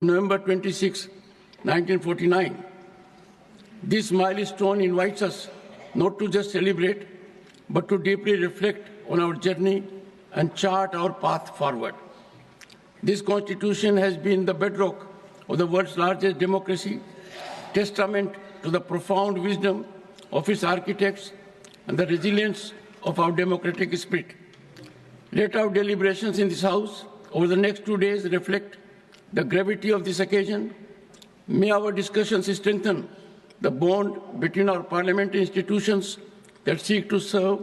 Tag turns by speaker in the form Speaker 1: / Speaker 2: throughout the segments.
Speaker 1: November 26, 1949. This milestone invites us not to just celebrate, but to deeply reflect on our journey and chart our path forward. This Constitution has been the bedrock of the world's largest democracy, testament to the profound wisdom of its architects and the resilience of our democratic spirit. Let our deliberations in this House over the next 2 days reflect the gravity of this occasion. May our discussions strengthen the bond between our parliamentary institutions that seek to serve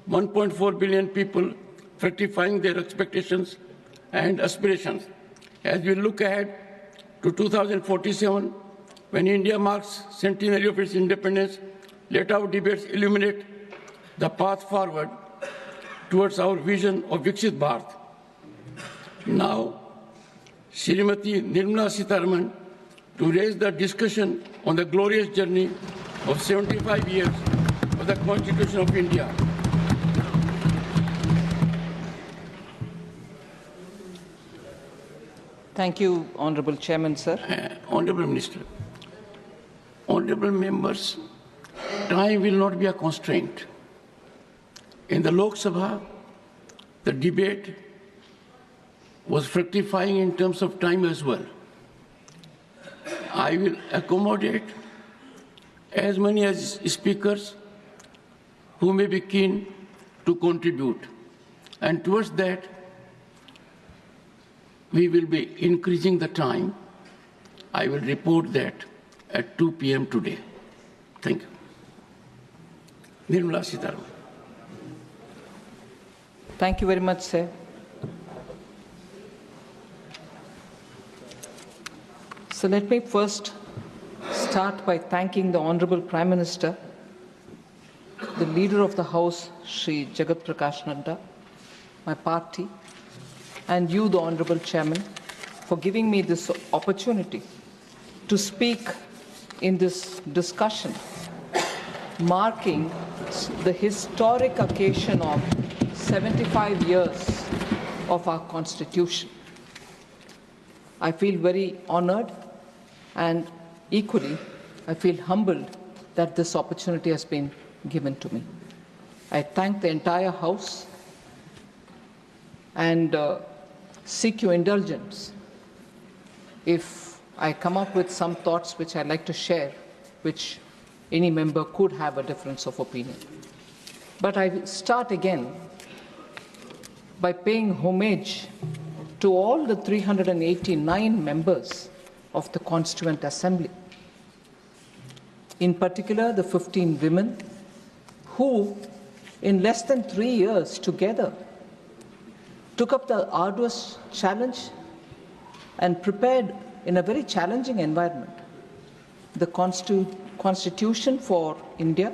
Speaker 1: 1.4 billion people, fructifying their expectations and aspirations. As we look ahead to 2047, when India marks centenary of its independence, let our debates illuminate the path forward towards our vision of Viksit Bharat. Now, Srimati Nirmala Sitharaman to raise the discussion on the glorious journey of 75 years of the Constitution of India.
Speaker 2: Thank you, Honourable Chairman, sir.
Speaker 1: Honourable Minister, honourable members, time will not be a constraint. In the Lok Sabha, the debate was fructifying in terms of time as well. I will accommodate as many as speakers who may be keen to contribute. And towards that, we will be increasing the time. I will report that at 2 p.m. today. Thank you. Nirmala Sitharaman.
Speaker 2: Thank you very much, sir. So let me first start by thanking the Honourable Prime Minister, the Leader of the House, Shri Jagat Prakash Nadda, my party, and you, the Honourable Chairman, for giving me this opportunity to speak in this discussion, marking the historic occasion of 75 years of our Constitution. I feel very honoured, and equally, I feel humbled that this opportunity has been given to me. I thank the entire House and seek your indulgence if I come up with some thoughts which I'd like to share, which any member could have a difference of opinion. But I start again by paying homage to all the 389 members of the Constituent Assembly, in particular the 15 women who, in less than 3 years together, took up the arduous challenge and prepared in a very challenging environment the Constitution for India,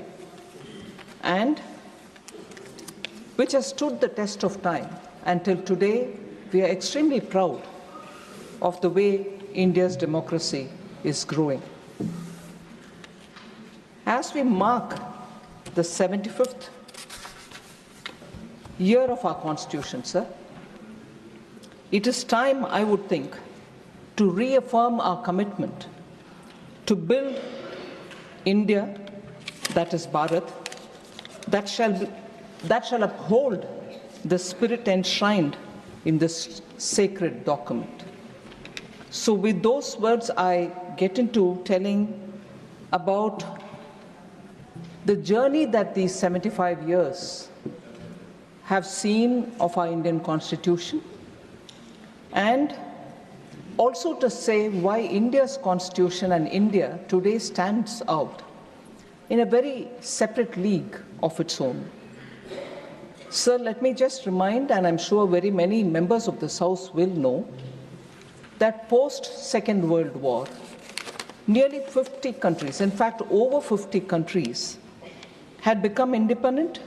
Speaker 2: and which has stood the test of time. Until today, we are extremely proud of the way India's democracy is growing. As we mark the 75th year of our Constitution, sir, it is time, I would think, to reaffirm our commitment to build India, that is Bharat, that shall uphold the spirit enshrined in this sacred document. So with those words, I get into telling about the journey that these 75 years have seen of our Indian Constitution, and also to say why India's Constitution and India today stands out in a very separate league of its own. Sir, let me just remind, and I'm sure very many members of this House will know, that post-Second World War, nearly 50 countries, in fact over 50 countries, had become independent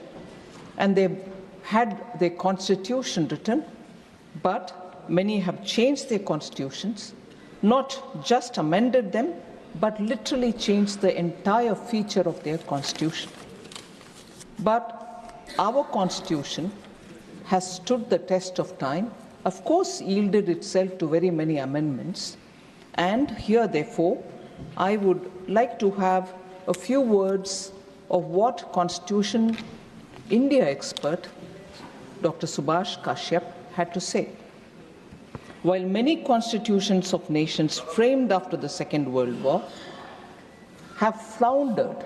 Speaker 2: and they had their constitution written, but many have changed their constitutions, not just amended them, but literally changed the entire feature of their constitution. But our constitution has stood the test of time, of course yielded itself to very many amendments, And here, therefore, I would like to have a few words of what Constitution India expert Dr. Subhash Kashyap had to say. While many constitutions of nations framed after the Second World War have floundered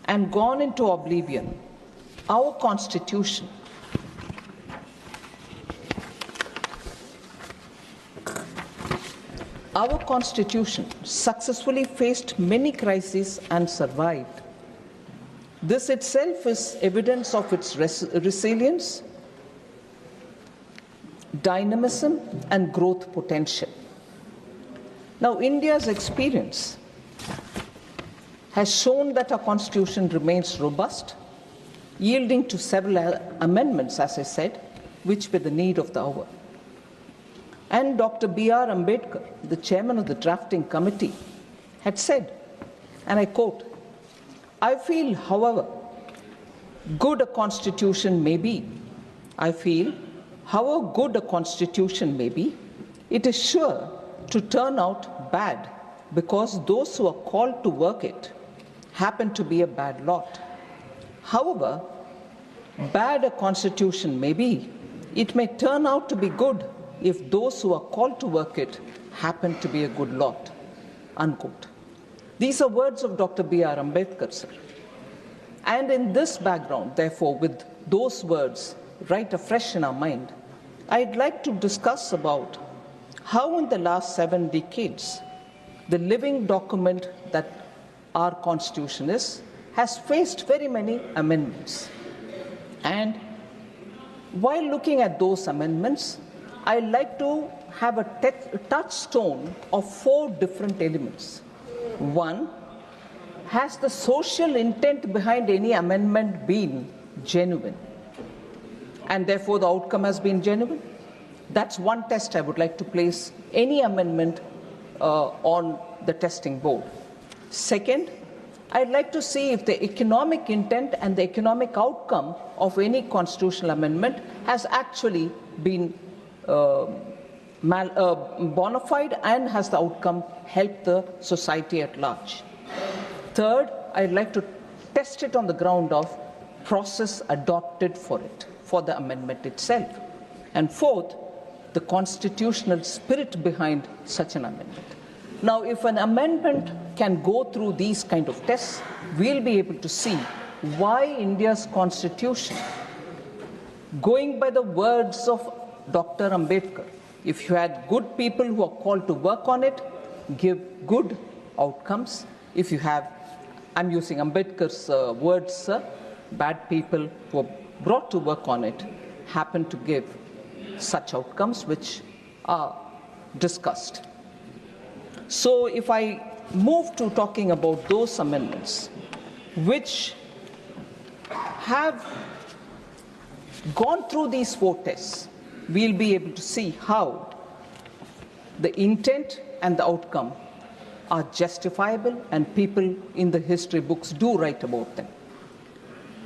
Speaker 2: and gone into oblivion, our Constitution successfully faced many crises and survived. This itself is evidence of its resilience, dynamism, and growth potential. Now, India's experience has shown that our Constitution remains robust, yielding to several amendments, as I said, which were the need of the hour. And Dr. B.R. Ambedkar, the chairman of the drafting committee, had said, and I quote, "I feel, however good a constitution may be, it is sure to turn out bad because those who are called to work it happen to be a bad lot. However bad a constitution may be, it may turn out to be good if those who are called to work it happen to be a good lot." Unquote. These are words of Dr. B.R. Ambedkar, sir. And in this background, therefore, with those words right afresh in our mind, I'd like to discuss about how in the last 7 decades, the living document that our Constitution is, has faced very many amendments. And while looking at those amendments, I'd like to have a touchstone of 4 different elements. One, has the social intent behind any amendment been genuine? And therefore the outcome has been genuine? That's one test I would like to place any amendment on the testing board. Second, I'd like to see if the economic intent and the economic outcome of any constitutional amendment has actually been bona fide and has the outcome helped the society at large. Third, I'd like to test it on the ground of process adopted for it, for the amendment itself. And fourth, the constitutional spirit behind such an amendment. Now, if an amendment can go through these kind of tests, we'll be able to see why India's constitution, going by the words of Dr. Ambedkar, if you had good people who are called to work on it, give good outcomes. If you have, I'm using Ambedkar's words, sir, bad people who are brought to work on it happen to give such outcomes which are discussed. So if I move to talking about those amendments which have gone through these 4 tests, we'll be able to see how the intent and the outcome are justifiable, and people in the history books do write about them.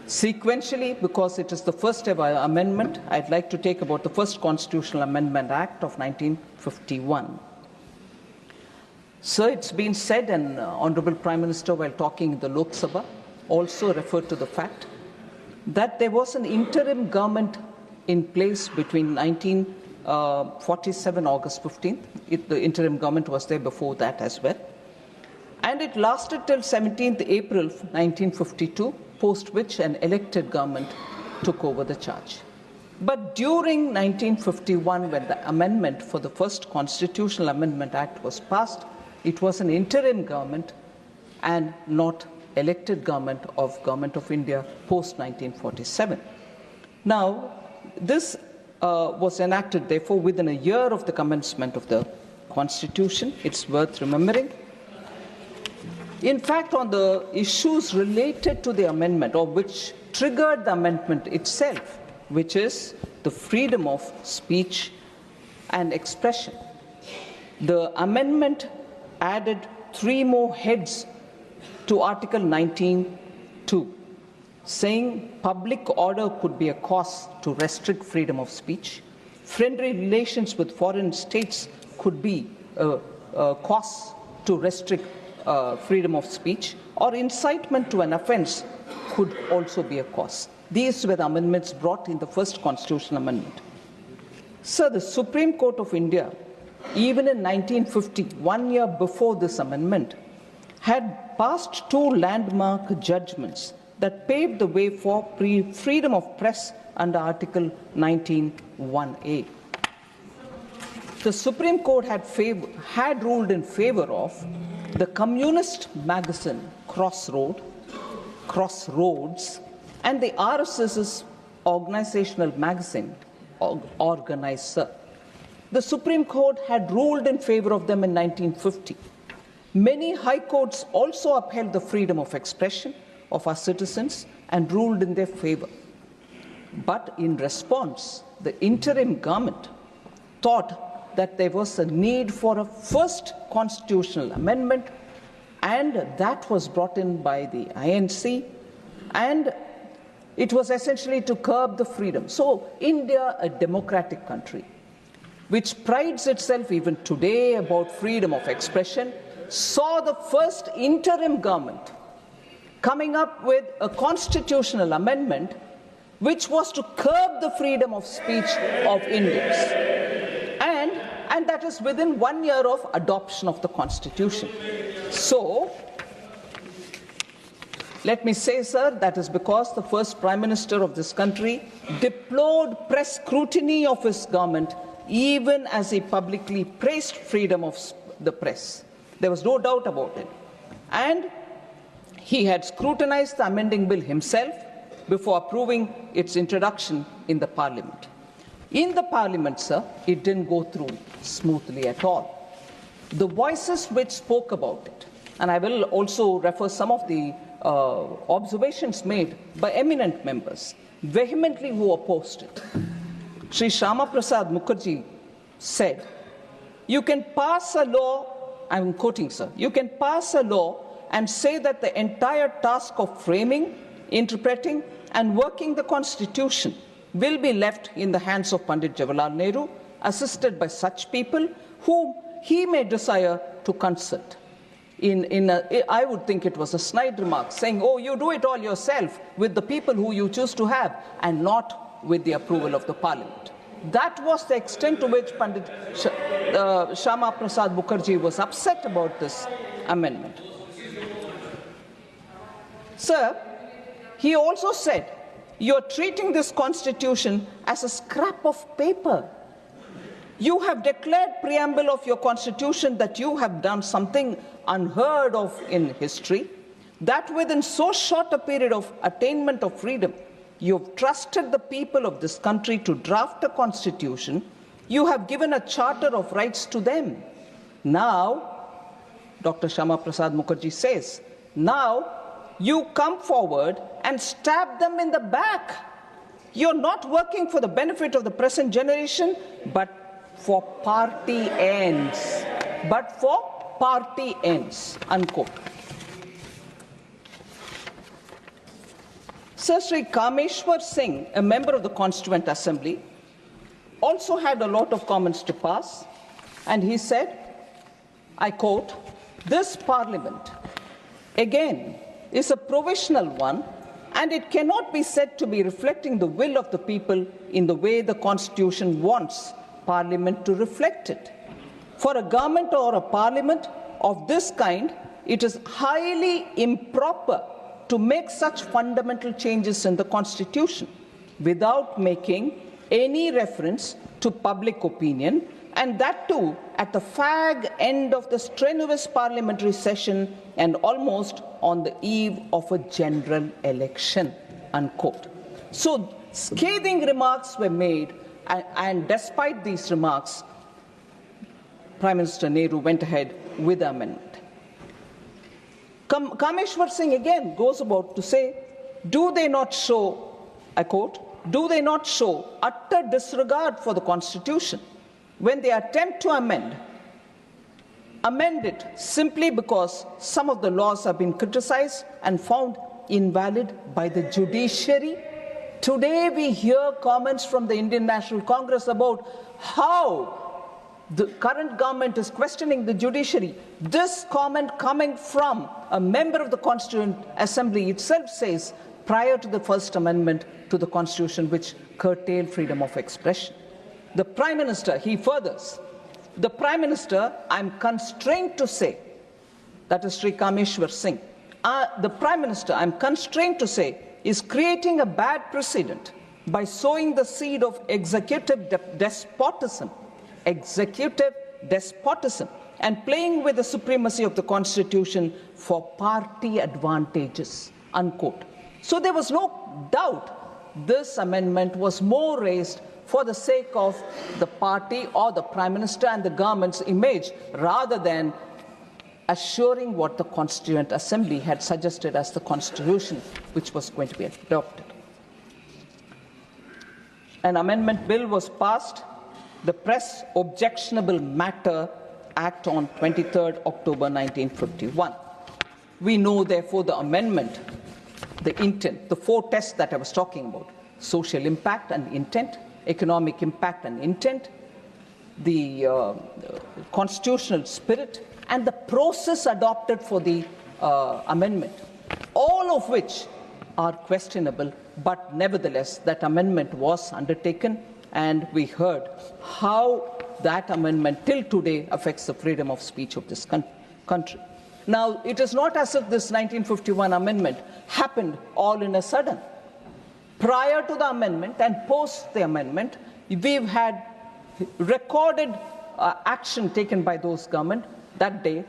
Speaker 2: Sequentially, because it is the first ever amendment, I'd like to take about the first Constitutional Amendment Act of 1951. So it's been said, and Honorable Prime Minister, while talking in the Lok Sabha, also referred to the fact that there was an interim government in place between 1947, August 15th. The interim government was there before that as well. And it lasted till 17th April 1952, post which an elected government took over the charge. But during 1951, when the amendment for the first Constitutional Amendment Act was passed, it was an interim government and not elected government of India post 1947. Now, this was enacted, therefore, within a year of the commencement of the Constitution. It's worth remembering. In fact, on the issues related to the amendment, or which triggered the amendment itself, which is the freedom of speech and expression, the amendment added 3 more heads to Article 19(2), saying public order could be a cause to restrict freedom of speech, friendly relations with foreign states could be a cause to restrict freedom of speech, or incitement to an offence could also be a cause. These were the amendments brought in the first constitutional amendment. Sir, the Supreme Court of India, even in 1950, 1 year before this amendment, had passed 2 landmark judgments that paved the way for freedom of press under Article 19(1)(a). The Supreme Court had ruled in favor of the communist magazine Crossroads, and the RSS's organizational magazine, Organizer. The Supreme Court had ruled in favor of them in 1950. Many high courts also upheld the freedom of expression of our citizens and ruled in their favor. But in response, the interim government thought that there was a need for a first constitutional amendment, and that was brought in by the INC, and it was essentially to curb the freedom. So India, a democratic country, which prides itself even today about freedom of expression, saw the first interim government coming up with a constitutional amendment which was to curb the freedom of speech of Indians. And that is within 1 year of adoption of the Constitution. So, let me say, sir, that is because the first Prime Minister of this country deplored press scrutiny of his government, even as he publicly praised freedom of the press. There was no doubt about it. And he had scrutinized the amending bill himself before approving its introduction in the Parliament. In the Parliament, sir, it didn't go through smoothly at all. The voices which spoke about it, and I will also refer some of the observations made by eminent members, vehemently who opposed it. Sri Shyama Prasad Mukherjee said, you can pass a law, I'm quoting, sir, you can pass a law and say that the entire task of framing, interpreting, and working the Constitution will be left in the hands of Pandit Jawaharlal Nehru, assisted by such people whom he may desire to consult. I would think it was a snide remark, saying, oh, you do it all yourself with the people who you choose to have, and not with the approval of the Parliament. That was the extent to which Pandit Shyama Prasad Mukherjee was upset about this amendment. Sir, he also said, you're treating this Constitution as a scrap of paper. You have declared preamble of your Constitution that you have done something unheard of in history, that within so short a period of attainment of freedom, you have trusted the people of this country to draft a Constitution. You have given a charter of rights to them. Now, Dr. Shyama Prasad Mukherjee says, now you come forward and stab them in the back. You're not working for the benefit of the present generation, but for party ends. But for party ends, unquote. Sir Sri Kameshwar Singh, a member of the Constituent Assembly, also had a lot of comments to pass, and he said, I quote, this Parliament, again, is a provisional one, and it cannot be said to be reflecting the will of the people in the way the Constitution wants Parliament to reflect it. For a government or a Parliament of this kind, it is highly improper to make such fundamental changes in the Constitution without making any reference to public opinion, and that too at the fag end of the strenuous parliamentary session and almost on the eve of a general election, unquote. So scathing remarks were made, and despite these remarks, Prime Minister Nehru went ahead with the amendment. Kameshwar Singh again goes about to say, do they not show, I quote, do they not show utter disregard for the Constitution when they attempt to amend it simply because some of the laws have been criticized and found invalid by the judiciary? Today we hear comments from the Indian National Congress about how the current government is questioning the judiciary. This comment coming from a member of the Constituent Assembly itself says, prior to the First Amendment to the Constitution, which curtailed freedom of expression. The Prime Minister, he furthers, the Prime Minister, I'm constrained to say, that is Sri Kameshwar Singh, the Prime Minister, I'm constrained to say, is creating a bad precedent by sowing the seed of executive despotism, and playing with the supremacy of the Constitution for party advantages, unquote. So there was no doubt this amendment was more raised for the sake of the party or the Prime Minister and the government's image, rather than assuring what the Constituent Assembly had suggested as the Constitution, which was going to be adopted. An amendment bill was passed, the Press Objectionable Matter Act, on 23rd October 1951. We know, therefore, the amendment, the intent, the four tests that I was talking about: social impact and intent, economic impact and intent, the constitutional spirit, and the process adopted for the amendment, all of which are questionable, but nevertheless that amendment was undertaken, and we heard how that amendment till today affects the freedom of speech of this country. Now, it is not as if this 1951 amendment happened all in a sudden. Prior to the amendment and post the amendment, we've had recorded action taken by those government that day,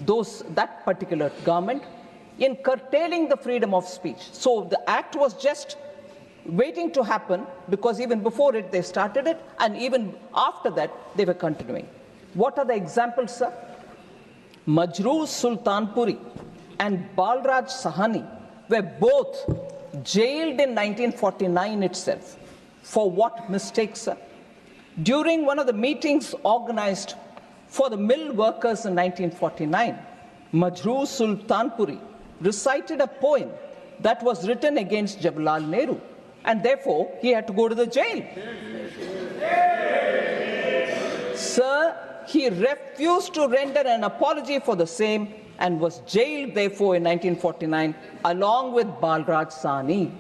Speaker 2: that particular government, in curtailing the freedom of speech. So the act was just waiting to happen, because even before it they started it, and even after that they were continuing. What are the examples, sir? Majrooh Sultanpuri and Balraj Sahani were both jailed in 1949 itself. For what mistakes, sir? During one of the meetings organized for the mill workers in 1949, Majrooh Sultanpuri recited a poem that was written against Jawaharlal Nehru, and therefore he had to go to the jail. Sir, he refused to render an apology for the same and was jailed, therefore, in 1949, along with Balraj Sahni,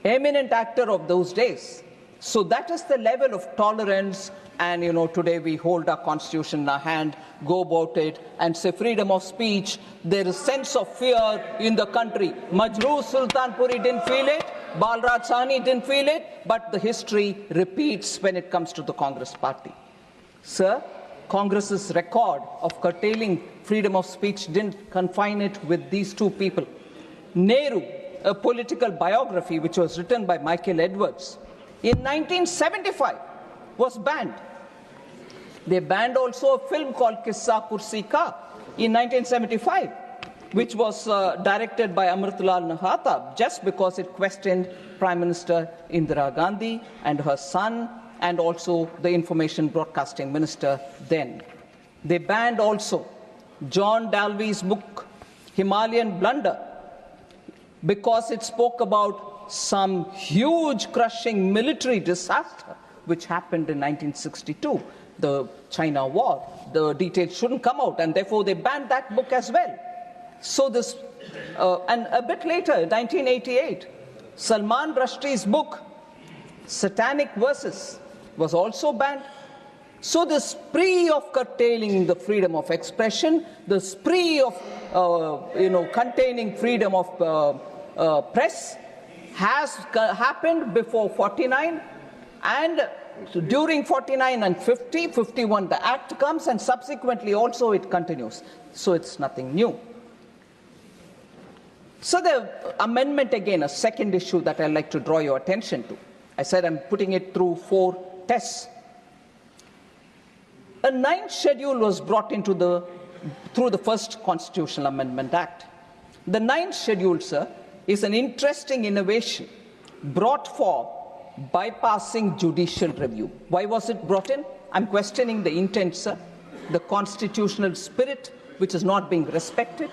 Speaker 2: eminent actor of those days. So that is the level of tolerance. And, today we hold our constitution in our hand, go about it, and say freedom of speech. There is sense of fear in the country. Majrooh Sultanpuri didn't feel it, Balraj Sahni didn't feel it, but the history repeats when it comes to the Congress party. Sir, Congress's record of curtailing freedom of speech didn't confine it with these two people. Nehru, a political biography which was written by Michael Edwards, in 1975 was banned. They banned also a film called Kissa Kursi Ka in 1975, which was directed by Amritlal Nahata, just because it questioned Prime Minister Indira Gandhi and her son, and also the Information Broadcasting Minister then. They banned also John Dalby's book, Himalayan Blunder, because it spoke about some huge crushing military disaster which happened in 1962, the China War. The details shouldn't come out, and therefore they banned that book as well. So this, and a bit later, 1988, Salman Rushdie's book, Satanic Verses, was also banned. So the spree of curtailing the freedom of expression, the spree of, containing freedom of press has happened before 49, and during 49 and 50, 51, the act comes, and subsequently also it continues. So it's nothing new. So the amendment, again, a second issue that I'd like to draw your attention to. I said I'm putting it through 4 tests. A 9th schedule was brought into through the first Constitutional Amendment Act. The 9th schedule, sir, is an interesting innovation brought for bypassing judicial review. Why was it brought in? I'm questioning the intent, sir, the constitutional spirit which is not being respected,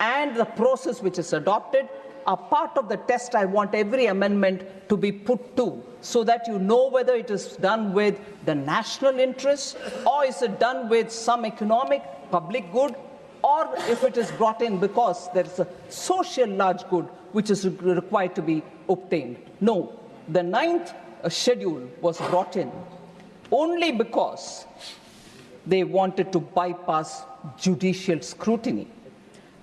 Speaker 2: and the process which is adopted, a part of the test I want every amendment to be put to, so that you know whether it is done with the national interest, or is it done with some economic public good, or if it is brought in because there is a social large good which is required to be obtained. No, the 9th schedule was brought in only because they wanted to bypass judicial scrutiny.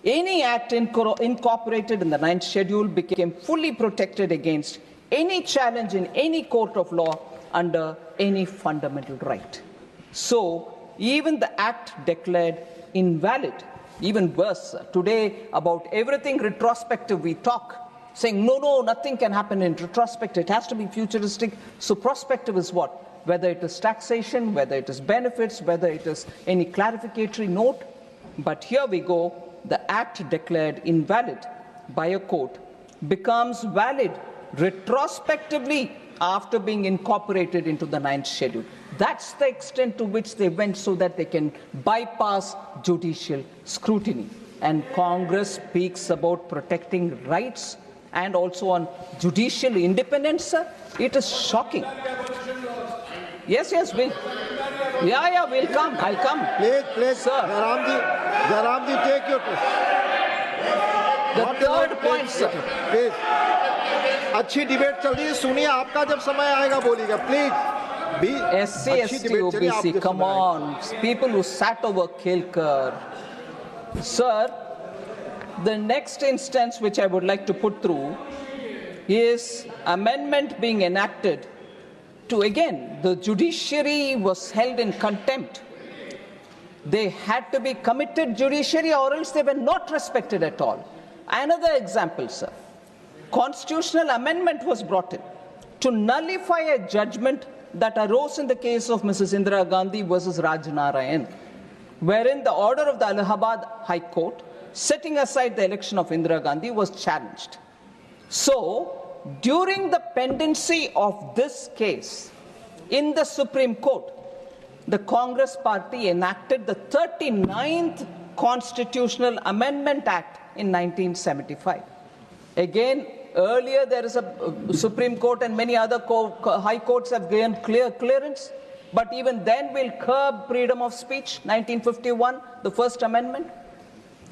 Speaker 2: Any act incorporated in the 9th schedule became fully protected against any challenge in any court of law under any fundamental right. So, even the act declared invalid. Even worse, today about everything retrospective we talk, saying no, nothing can happen in retrospective, it has to be futuristic. So prospective is what? Whether it is taxation, whether it is benefits, whether it is any clarificatory note. But here we go, the act declared invalid by a court becomes valid retrospectively after being incorporated into the 9th schedule. That's the extent to which they went, so that they can bypass judicial scrutiny. And Congress speaks about protecting rights and also on judicial independence, sir. It is shocking. Yes, we'll come. I'll come.
Speaker 3: Please,
Speaker 2: sir.
Speaker 3: Jaramji, take your question.
Speaker 2: The third point, sir.
Speaker 3: Please. अच्छी debate चल रही है, सुनिए, आपका जब समय आएगा बोलिएगा, please.
Speaker 2: SC, ST, OBC, come on, people who sat over Kelkar. Sir, the next instance which I would like to put through is amendment being enacted to, again, the judiciary was held in contempt. They had to be committed judiciary, or else they were not respected at all. Another example, sir. Constitutional amendment was brought in to nullify a judgment that arose in the case of Mrs. Indira Gandhi versus Raj Narayan, wherein the order of the Allahabad High Court setting aside the election of Indira Gandhi was challenged. So, during the pendency of this case in the Supreme Court, the Congress party enacted the 39th Constitutional Amendment Act in 1975. Again, earlier there is a Supreme Court and many other high courts have given clearance, but even then we'll curb freedom of speech, 1951, the First Amendment.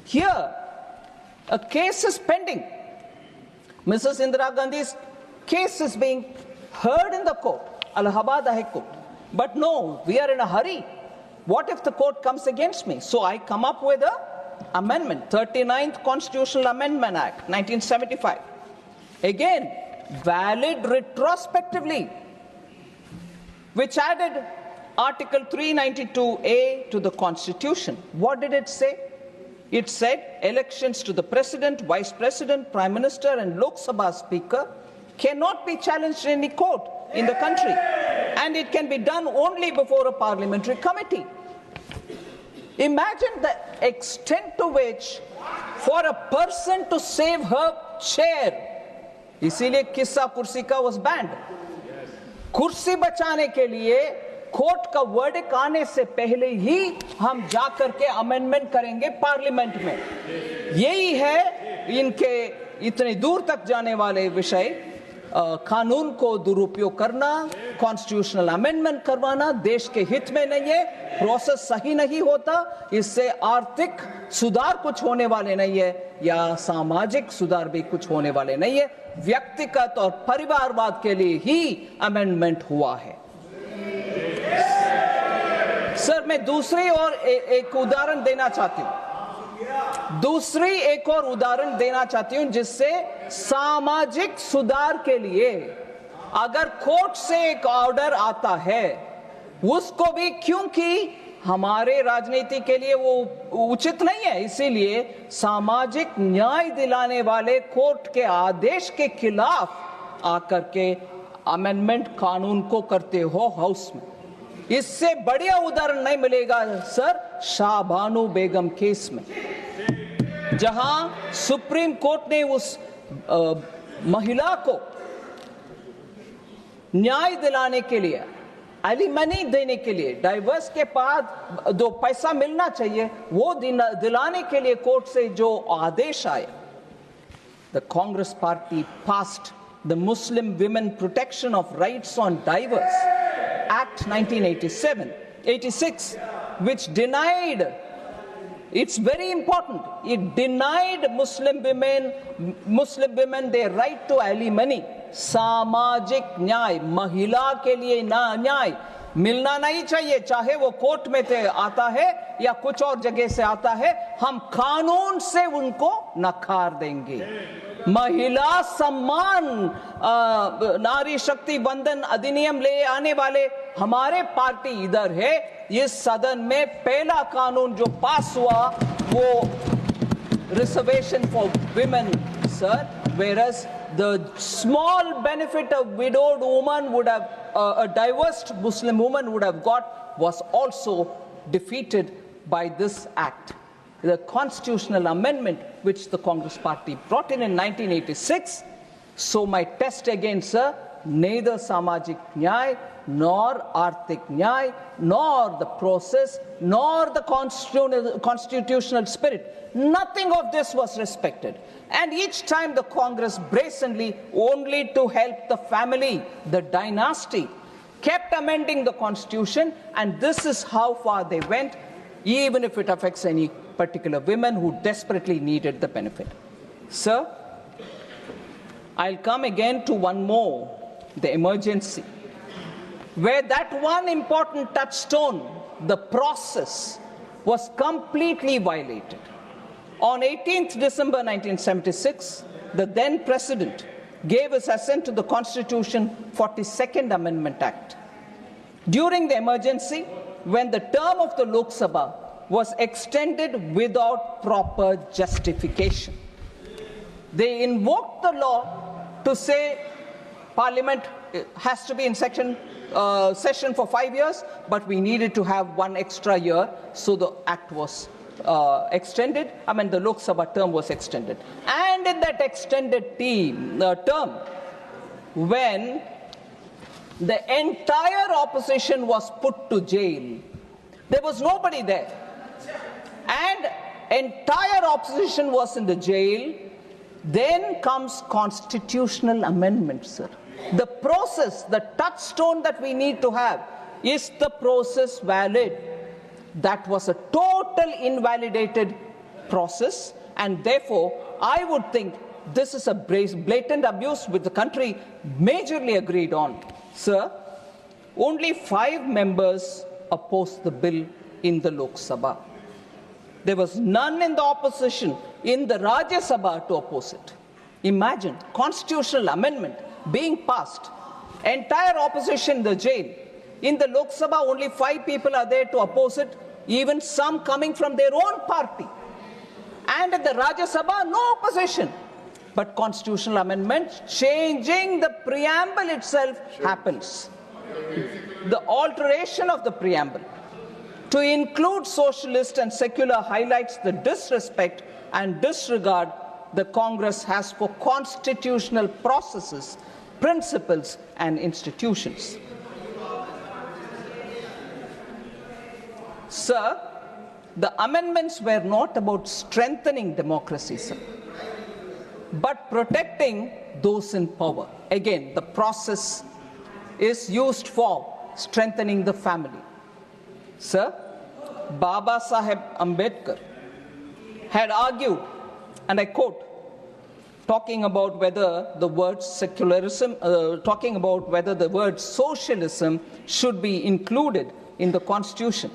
Speaker 2: Here, a case is pending. Mrs. Indira Gandhi's case is being heard in the court, Allahabad High Court. But no, we are in a hurry. What if the court comes against me? So I come up with an amendment, 39th Constitutional Amendment Act, 1975. Again, valid retrospectively, which added Article 392A to the Constitution. What did it say? It said elections to the President, Vice President, Prime Minister and Lok Sabha Speaker cannot be challenged in any court in the country, and it can be done only before a parliamentary committee. Imagine the extent to which, for a person to save her chair, इसीलिए किस्सा कुर्सी का was banned. कुर्सी बचाने के लिए court का verdict आने से पहले ही हम जाकर के अमेंडमेंट करेंगे पार्लियामेंट में. यही है इनके इतने दूर तक जाने वाले विषय, कानून को दुरुपयोग करना, कॉन्स्टिट्यूशनल अमेंडमेंट करवाना देश के हित में नहीं है, प्रोसेस सही नहीं होता, इससे आर्थिक सुधार कुछ होने वाले नहीं है या सामाजिक सुधार भी कुछ होने वाले नहीं है. व्यक्तिगत और परिवारवाद के लिए ही अमेंडमेंट हुआ है. सर, मैं दूसरी और एक उदाहरण देना चाहती हूं. एक और उदाहरण देना चाहती हूं जिससे सामाजिक सुधार के लिए अगर कोर्ट से एक ऑर्डर आता है, उसको भी, क्योंकि हमारे राजनीति के लिए वो उचित नहीं है, इसीलिए सामाजिक न्याय दिलाने वाले कोर्ट के आदेश के खिलाफ आकर के अमेंडमेंट कानून को करते हो हाउस में. इससे बढ़िया उदाहरण नहीं मिलेगा सर शाहबानू बेगम केस में, जहां सुप्रीम कोर्ट ने उस महिला को न्याय दिलाने के लिए, एलिमनी देने के लिए, डाइवर्स के बाद जो पैसा मिलना चाहिए वो दिलाने के लिए कोर्ट से जो आदेश आया, the Congress party passed the Muslim Women Protection of Rights on Divorce Act 1986, which denied, it's very important, it denied Muslim women their right to alimony. सामाजिक न्याय, महिला के लिए न्याय मिलना नहीं चाहिए, चाहे वो कोर्ट में से आता है या कुछ और जगह से आता है, हम कानून से उनको नकार देंगे। महिला सम्मान नारी शक्ति बंधन अधिनियम ले आने वाले हमारे पार्टी इधर है। इस सदन में पहला कानून जो पास हुआ वो reservation for women sir, whereas the small benefit a widowed woman would have, a divorced Muslim woman would have got, was also defeated by this act. The constitutional amendment which the Congress party brought in 1986. So my test again, sir, neither Samajik Nyay, nor Arthik Nyay, nor the process, nor the constitutional spirit, nothing of this was respected. And each time the Congress brazenly, only to help the family, the dynasty, kept amending the constitution, and this is how far they went, even if it affects any particular women who desperately needed the benefit. Sir, I'll come again to one more, the emergency, where that one important touchstone, the process, was completely violated. On 18th December 1976, the then President gave his assent to the Constitution 42nd Amendment Act. During the emergency, when the term of the Lok Sabha was extended without proper justification, they invoked the law to say Parliament has to be in session for 5 years, but we needed to have one extra year, so the act was extended. The Lok Sabha term was extended. And in that extended term, when the entire opposition was put to jail, there was nobody there, and entire opposition was in the jail, then comes constitutional amendment, sir. The process, the touchstone that we need to have, is the process valid? That was a total invalidated process, and therefore I would think this is a blatant abuse which the country majorly agreed on. Sir, only 5 members opposed the bill in the Lok Sabha. There was none in the opposition in the Rajya Sabha to oppose it. Imagine, constitutional amendment being passed, entire opposition in the jail. In the Lok Sabha, only 5 people are there to oppose it, even some coming from their own party. And in the Rajya Sabha, no opposition. But constitutional amendment, changing the preamble itself happens. The alteration of the preamble to include socialist and secular highlights the disrespect and disregard the Congress has for constitutional processes, principles, and institutions. Sir, the amendments were not about strengthening democracy, sir, but protecting those in power. Again, the process is used for strengthening the family. Sir, Baba Saheb Ambedkar had argued, and I quote, talking about whether the word secularism, talking about whether the word socialism should be included in the Constitution.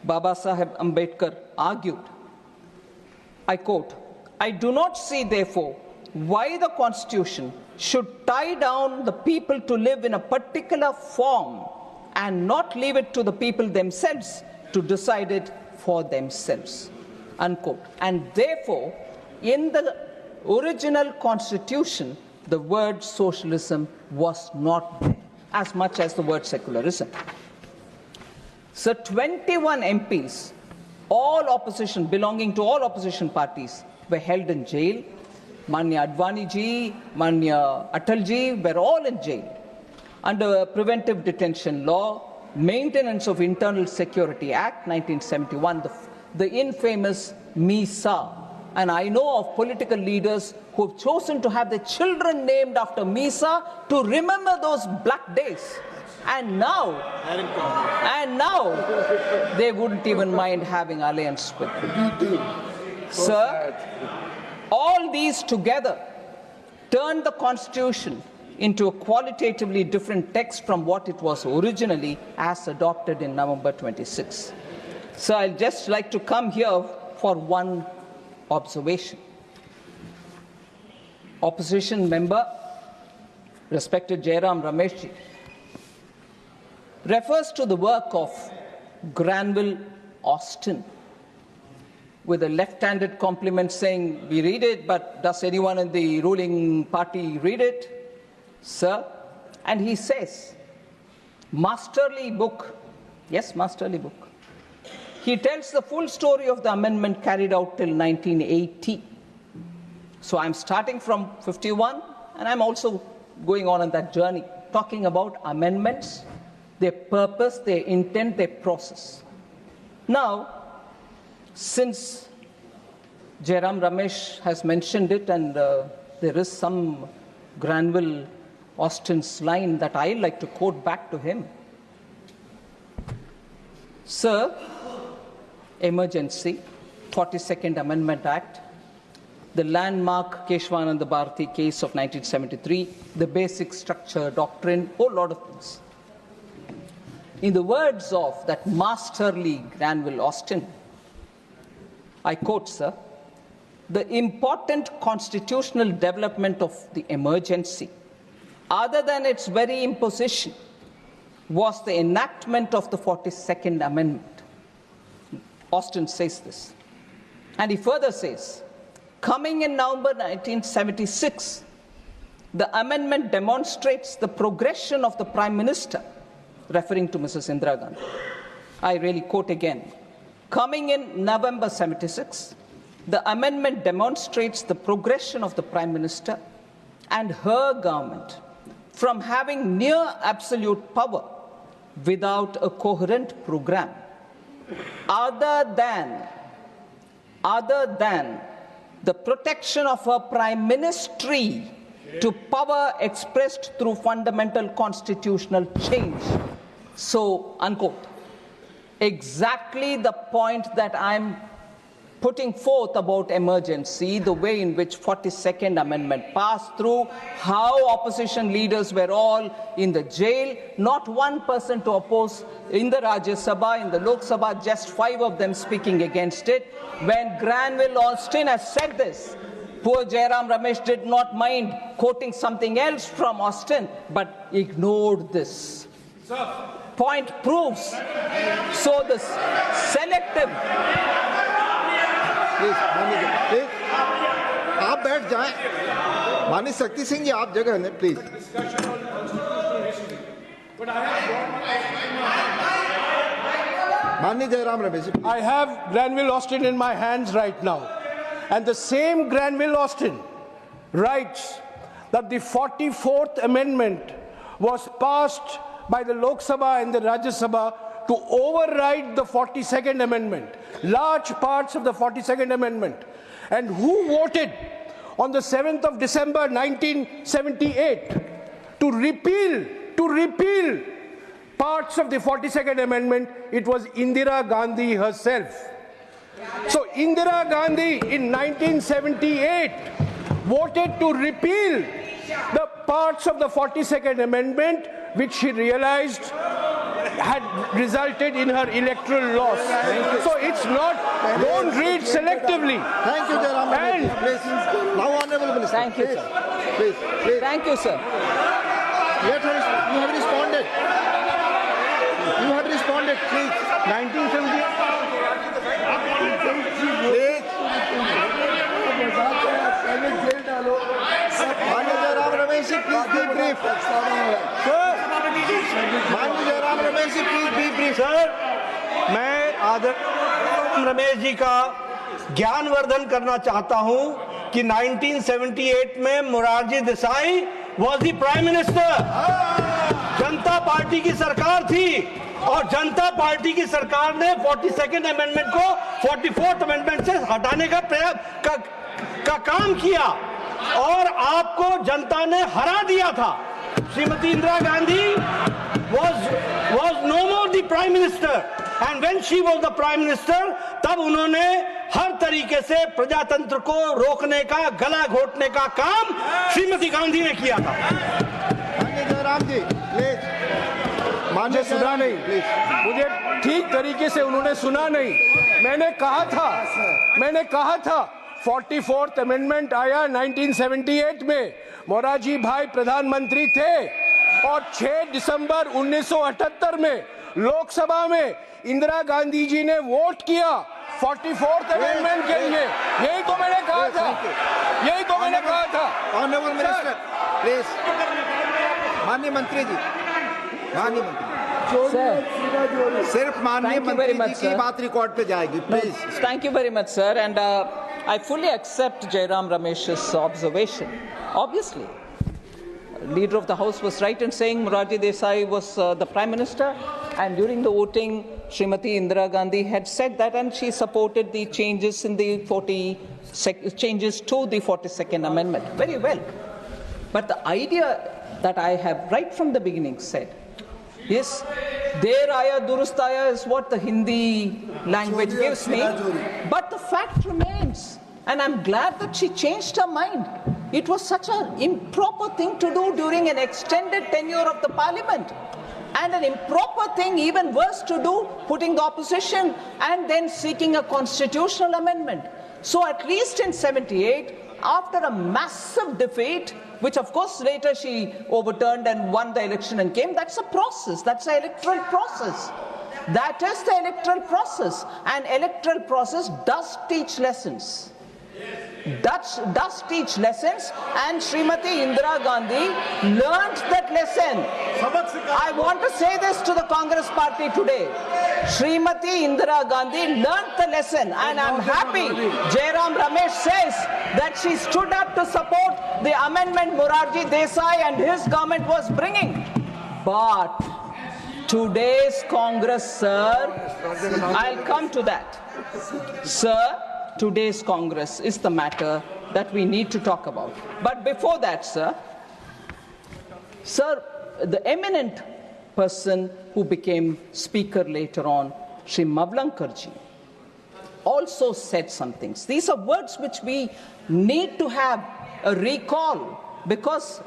Speaker 2: Baba Saheb Ambedkar argued, I quote, I do not see, therefore, why the Constitution should tie down the people to live in a particular form and not leave it to the people themselves to decide it for themselves, unquote. And therefore, in the original Constitution, the word socialism was not there, as much as the word secularism. So 21 MPs, all opposition, belonging to all opposition parties, were held in jail. Manya Advani ji, Manya Atal ji were all in jail under Preventive Detention Law, Maintenance of Internal Security Act 1971, the infamous MISA, And I know of political leaders who have chosen to have their children named after Misa to remember those black days. And now they wouldn't even mind having alliance with them. Sir, all these together turned the Constitution into a qualitatively different text from what it was originally as adopted in November 26. So I'd just like to come here for one observation. Opposition member, respected Jairam Rameshji, refers to the work of Granville Austin with a left-handed compliment saying, we read it, but does anyone in the ruling party read it, sir? And he says, masterly book. Yes, masterly book. He tells the full story of the amendment carried out till 1980. So I'm starting from 51, and I'm also going on that journey, talking about amendments, their purpose, their intent, their process. Now, since Jairam Ramesh has mentioned it, and there is some Granville Austin's line that I like to quote back to him. Sir, emergency, 42nd Amendment Act, the landmark Keshwananda Bharati case of 1973, the basic structure, doctrine, whole lot of things. In the words of that masterly Granville Austin, I quote, sir, the important constitutional development of the emergency, other than its very imposition, was the enactment of the 42nd Amendment. Austin says this. And he further says, coming in November 1976, the amendment demonstrates the progression of the Prime Minister, referring to Mrs. Indira Gandhi. I really quote again. Coming in November 76, the amendment demonstrates the progression of the Prime Minister and her government from having near absolute power without a coherent program, other than the protection of her prime ministry to power expressed through fundamental constitutional change. So, unquote. Exactly the point that I'm putting forth about emergency, the way in which 42nd Amendment passed through, how opposition leaders were all in the jail, not one person to oppose in the Rajya Sabha, in the Lok Sabha, just 5 of them speaking against it. When Granville Austin has said this, poor Jairam Ramesh did not mind quoting something else from Austin, but ignored this. Point proves. So the selective.
Speaker 3: Please आप बैठ जाएं। माननीय शक्ति सिंह जी आप जगह लें please. माननीय Jairam Ramesh ji.
Speaker 4: I have Granville Austin in my hands right now, and the same Granville Austin writes that the 44th Amendment was passed by the Lok Sabha and the Rajya Sabha to override the 42nd Amendment, large parts of the 42nd Amendment. And who voted on the 7th of December 1978 to repeal parts of the 42nd Amendment? It was Indira Gandhi herself. So Indira Gandhi in 1978 voted to repeal the parts of the 42nd Amendment which she realized had resulted in her electoral loss. So it's not, don't read selectively.
Speaker 3: Thank you, Jairam Ramesh. Please. Now, Honorable Minister.
Speaker 2: Thank you, sir.
Speaker 3: Please.
Speaker 2: Thank you, sir.
Speaker 3: You have responded. You have responded. Please. 1970. Please. Honorable Jairam Ramesh, please be brief.
Speaker 5: Sir, मैं आदरणीय रमेश जी का ज्ञानवर्धन करना चाहता हूं कि 1978 में Morarji Desai was the prime minister, Janata party की सरकार थी और जनता पार्टी की सरकार ने 42nd अमेंडमेंट को 44th अमेंडमेंट से हटाने का काम किया और आपको जनता ने हरा दिया था। Shrimati Indira Gandhi was no more the prime minister, and when she was the prime minister, तब उन्होंने हर तरीके से प्रजातंत्र को रोकने का, गला घोटने का काम श्रीमती गांधी ने किया था।
Speaker 3: जयराम जी प्लीज,
Speaker 4: मुझे सुना नहीं, मुझे ठीक तरीके से उन्होंने सुना नहीं। मैंने कहा था 44th अमेंडमेंट आया 1978 में, मोरारजी भाई प्रधानमंत्री थे और 6 दिसंबर 1978 में लोकसभा में इंदिरा गांधी जी ने वोट किया 44th अमेंडमेंट के लिए। यही तो मैंने कहा था।
Speaker 3: ऑनरेबल मिनिस्टर प्लीज, माननीय मंत्री जी, सिर्फ माननीय मंत्री जी की बात रिकॉर्ड पे जाएगी, please.
Speaker 2: Thank you very much, sir, and I fully accept Jairam Ramesh's observation. Obviously, Leader of the House was right in saying Morarji Desai was the Prime Minister, and during the voting, Srimati Indira Gandhi had said that, and she supported the changes in the changes to the 42nd Amendment. Very well. But the idea that I have right from the beginning said is, Der Aya Durust Aya is what the Hindi language gives me, but the fact remains, and I'm glad that she changed her mind. It was such an improper thing to do during an extended tenure of the parliament, and an improper thing, even worse, to do, putting the opposition and then seeking a constitutional amendment. So at least in 78, after a massive defeat, which of course later she overturned and won the election and came, that's a process, that's an electoral process. That is the electoral process, and electoral process does teach lessons. Does teach lessons, and Srimati Indira Gandhi learned that lesson. I want to say this to the Congress party today. Srimati Indira Gandhi learned the lesson, and I'm happy Jairam Ramesh says that she stood up to support the amendment Morarji Desai and his government was bringing. But today's Congress, sir, I'll come to that. Sir, today's Congress is the matter that we need to talk about. But before that, sir, the eminent person who became speaker later on, Sri Mavlankarji, also said some things. These are words which we need to have a recall, because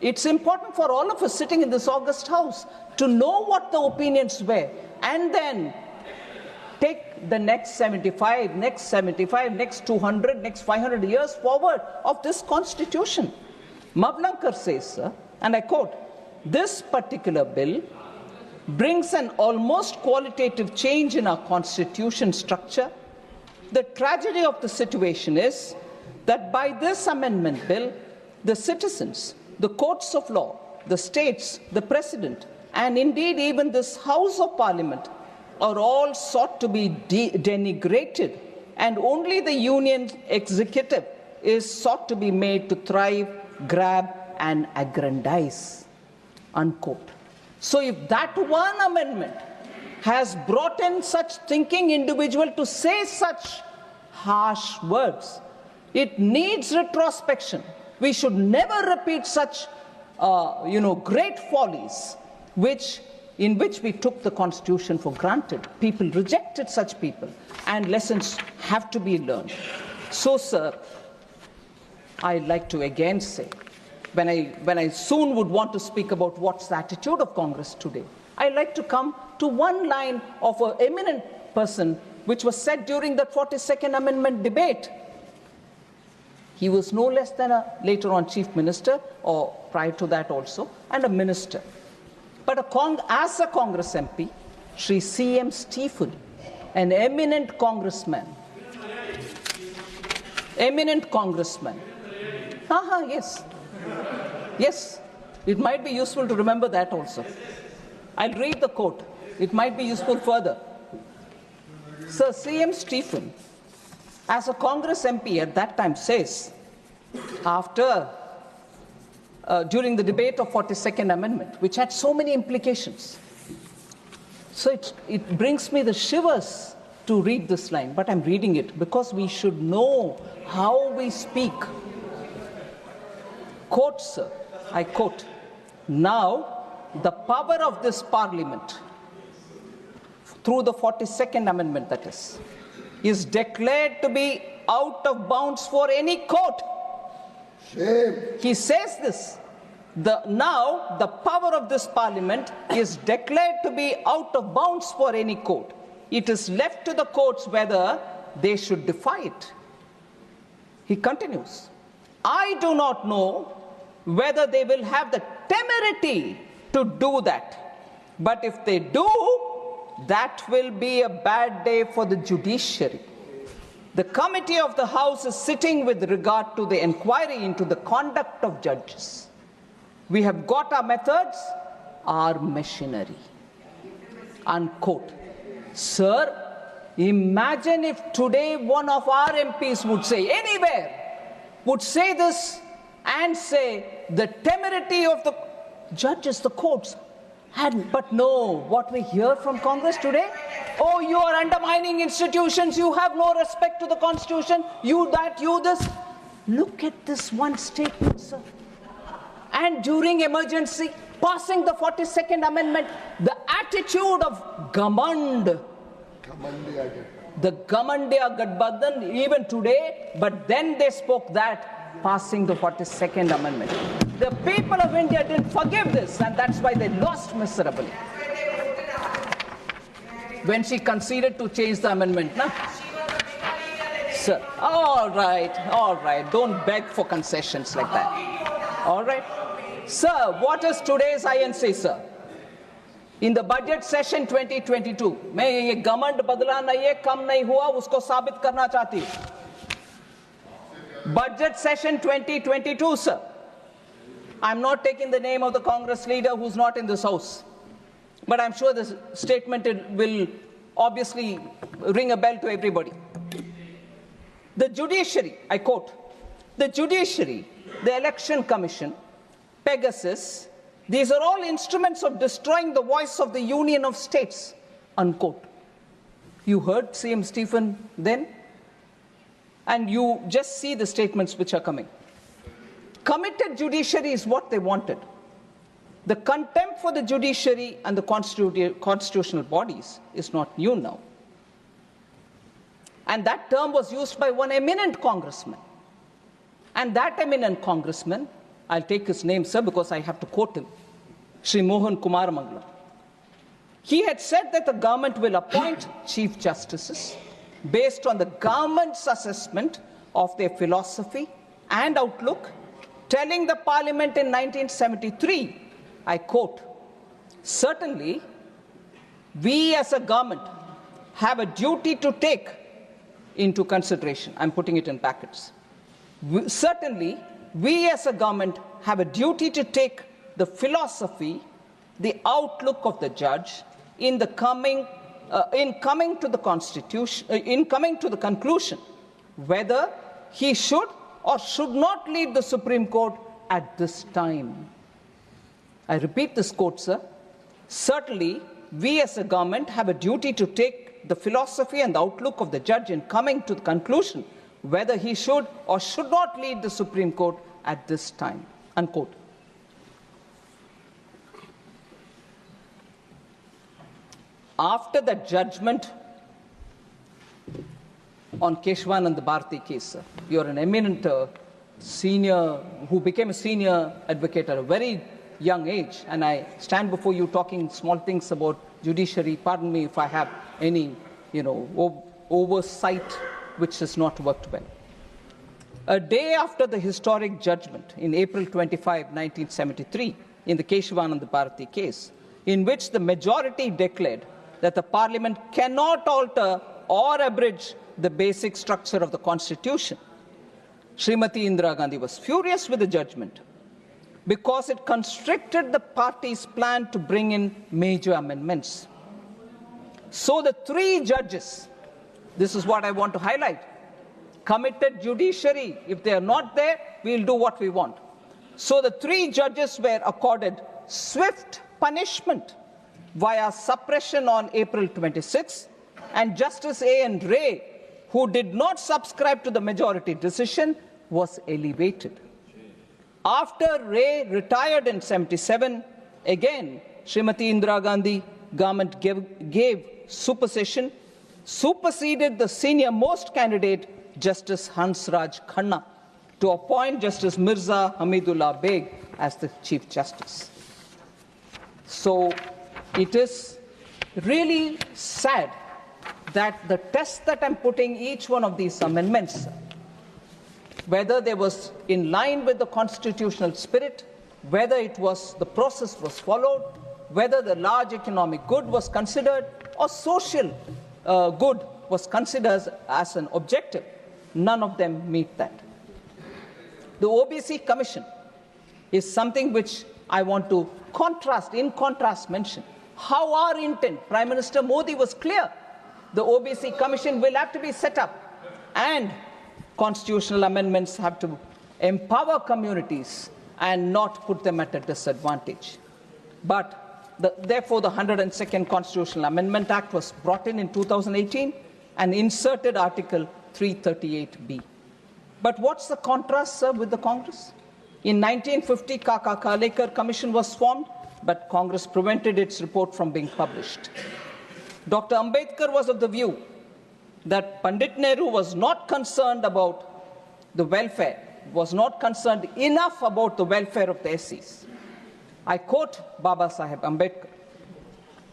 Speaker 2: it's important for all of us sitting in this august house to know what the opinions were, and then take the next 75, next 200, next 500 years forward of this constitution. Mavlankar says, sir, and I quote, "This particular bill brings an almost qualitative change in our constitution structure. The tragedy of the situation is that by this amendment bill, the citizens, the courts of law, the states, the president, and indeed even this House of Parliament are all sought to be denigrated, and only the union executive is sought to be made to thrive, grab, and aggrandize." Unquote. So if that one amendment has brought in such thinking individual to say such harsh words, it needs retrospection. We should never repeat such, great follies in which we took the Constitution for granted. People rejected such people, and lessons have to be learned. So, sir, I'd like to again say, when I soon would want to speak about what's the attitude of Congress today, I'd like to come to one line of an eminent person which was said during the 42nd Amendment debate. He was no less than later on Chief Minister, or prior to that also, and a minister. But as a Congress MP, Sri C.M. Stephen, an eminent congressman. Yes, it might be useful to remember that also. I'll read the quote. It might be useful further. Sir C.M. Stephen, as a Congress MP at that time, says, during the debate of 42nd Amendment, which had so many implications, So it brings me the shivers to read this line, but I'm reading it because we should know how we speak. Quote, sir, I quote, "Now the power of this parliament, through the 42nd Amendment that is declared to be out of bounds for any court."
Speaker 3: Shame.
Speaker 2: He says this. Now the power of this parliament is declared to be out of bounds for any court. It is left to the courts whether they should defy it. He continues, "I do not know whether they will have the temerity to do that. But if they do, that will be a bad day for the judiciary. The committee of the House is sitting with regard to the inquiry into the conduct of judges. We have got our methods, our machinery." Unquote. Sir, imagine if today one of our MPs would say, anywhere, would say this and say the temerity of the judges, the courts, but no, what we hear from Congress today, oh, you are undermining institutions, you have no respect to the Constitution, you that, you this. Look at this one statement, sir. And during emergency, passing the 42nd Amendment, the attitude of Gamand, the Gamandiya Gadbadhan, even today, but then they spoke that, passing the 42nd Amendment. The people of India didn't forgive this, and that's why they lost miserably. When she conceded to change the amendment, no? Sir, all right, don't beg for concessions like that. All right? Sir, what is today's INC, sir? In the budget session 2022, मैं ये गमंड बदला नहीं है, कम नहीं हुआ, उसको साबित करना चाहती हूँ. Budget session 2022, sir. I'm not taking the name of the Congress leader who's not in this house, but I'm sure this statement will obviously ring a bell to everybody. The judiciary, I quote, "The judiciary, the election commission, Pegasus, these are all instruments of destroying the voice of the Union of States," unquote. You heard CM Stephen then? And you just see the statements which are coming. Committed judiciary is what they wanted. The contempt for the judiciary and the constitutional bodies is not new now. And that term was used by one eminent congressman. And that eminent congressman, I'll take his name, sir, because I have to quote him, Sri Mohan Kumar Mangala. He had said that the government will appoint chief justices based on the government's assessment of their philosophy and outlook, telling the parliament in 1973, I quote, "Certainly, we as a government have a duty to take into consideration," I'm putting it in brackets, "certainly, we as a government have a duty to take the philosophy, the outlook of the judge in coming to the Constitution, in coming to the conclusion whether he should or should not lead the Supreme Court at this time." I repeat this quote, sir. "Certainly, we as a government have a duty to take the philosophy and the outlook of the judge in coming to the conclusion whether he should or should not lead the Supreme Court at this time," unquote. After that judgment on Qvive Bharati case, sir, you're an eminent senior who became a senior advocate at a very young age, and I stand before you talking small things about judiciary. Pardon me if I have any, oversight which has not worked well. A day after the historic judgment in April 25, 1973, in the Qvive Bharati case, in which the majority declared that the Parliament cannot alter or abridge the basic structure of the Constitution, Srimati Indira Gandhi was furious with the judgment because it constricted the party's plan to bring in major amendments. So the three judges, this is what I want to highlight, committed judiciary. If they are not there, we'll do what we want. So the three judges were accorded swift punishment via suppression on April 26, and Justice A.N. Ray, who did not subscribe to the majority decision, was elevated. After Ray retired in 77, again, Srimati Indira Gandhi government gave supersession, superseded the senior most candidate, Justice Hansraj Khanna, to appoint Justice Mirza Hamidullah Beg as the Chief Justice. So it is really sad that the test that I'm putting each one of these amendments, whether they was in line with the constitutional spirit, whether it was the process was followed, whether the large economic good was considered, or social good was considered as an objective, none of them meet that. The OBC Commission is something which I want to in contrast mention. How our intent, Prime Minister Modi was clear. The OBC Commission will have to be set up, and constitutional amendments have to empower communities and not put them at a disadvantage. But therefore, the 102nd Constitutional Amendment Act was brought in 2018 and inserted Article 338B. But what's the contrast, sir, with the Congress? In 1950, Kaka Kalekar Commission was formed, but Congress prevented its report from being published. Dr. Ambedkar was of the view that Pandit Nehru was not concerned about the welfare, was not concerned enough about the welfare of the SCs. I quote Baba Saheb Ambedkar,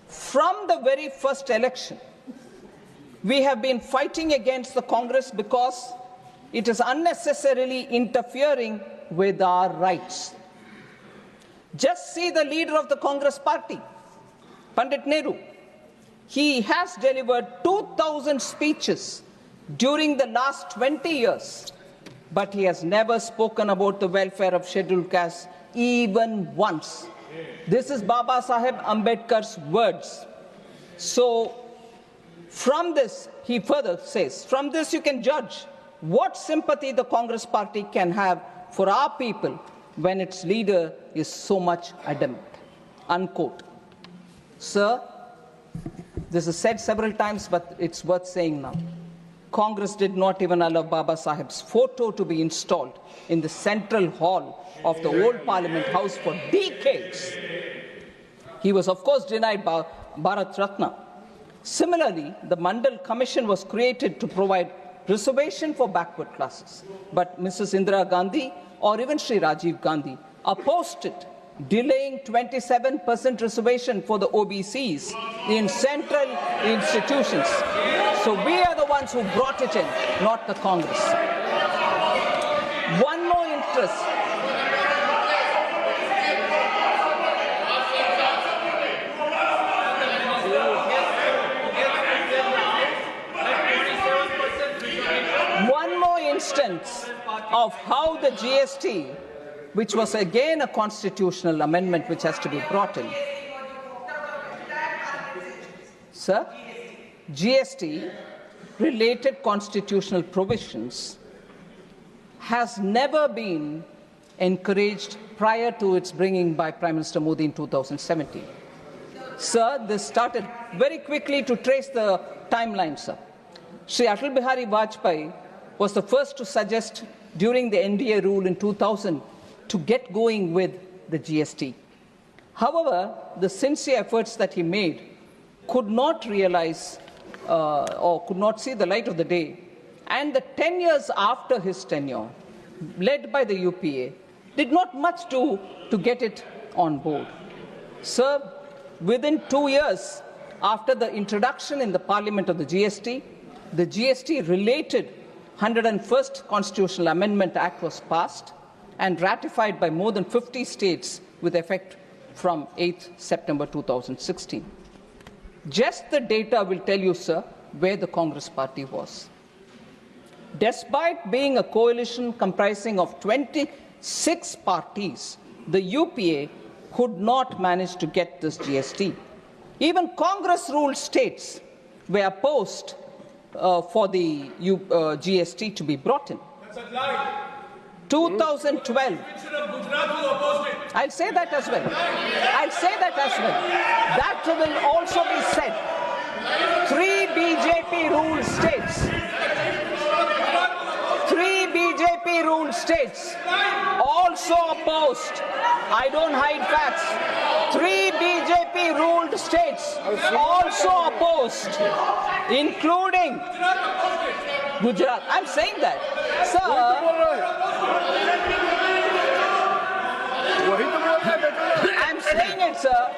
Speaker 2: "From the very first election, we have been fighting against the Congress because it is unnecessarily interfering with our rights. Just see the leader of the Congress party, Pandit Nehru. He has delivered 2,000 speeches during the last 20 years, but he has never spoken about the welfare of scheduled castes even once." This is Baba Saheb Ambedkar's words. So, from this, he further says, from this you can judge what sympathy the Congress party can have for our people when its leader is so much adamant. Unquote. Sir, this is said several times, but it's worth saying now. Congress did not even allow Baba Saheb's photo to be installed in the central hall of the old Parliament House for decades. He was, of course, denied Bharat Ratna. Similarly, the Mandal Commission was created to provide reservation for backward classes. But Mrs. Indira Gandhi or even Sri Rajiv Gandhi opposed it, delaying 27% reservation for the OBCs in central institutions. So we are the ones who brought it in, not the Congress. One more interest. One more instance of how the GST, which was again a constitutional amendment which has to be brought in. Sir, GST related constitutional provisions has never been encouraged prior to its bringing by Prime Minister Modi in 2017. Sir, this started very quickly to trace the timeline, sir. Sri Atal Bihari Vajpayee was the first to suggest during the NDA rule in 2000 to get going with the GST. However, the sincere efforts that he made could not realize or could not see the light of the day. And the 10 years after his tenure, led by the UPA, did not much do to get it on board. Sir, within 2 years after the introduction in the Parliament of the GST-related 101st Constitutional Amendment Act was passed and ratified by more than 50 states with effect from 8th September 2016. Just the data will tell you, sir, where the Congress party was. Despite being a coalition comprising of 26 parties, the UPA could not manage to get this GST. Even Congress-ruled states were opposed for the GST to be brought in. 2012. I'll say that as well. I'll say that as well. That will also be said. 3 BJP ruled states. 3 BJP ruled states also opposed. I don't hide facts. 3 BJP ruled states also opposed, including Gujarat. I'm saying that. Sir, I'm saying it, sir.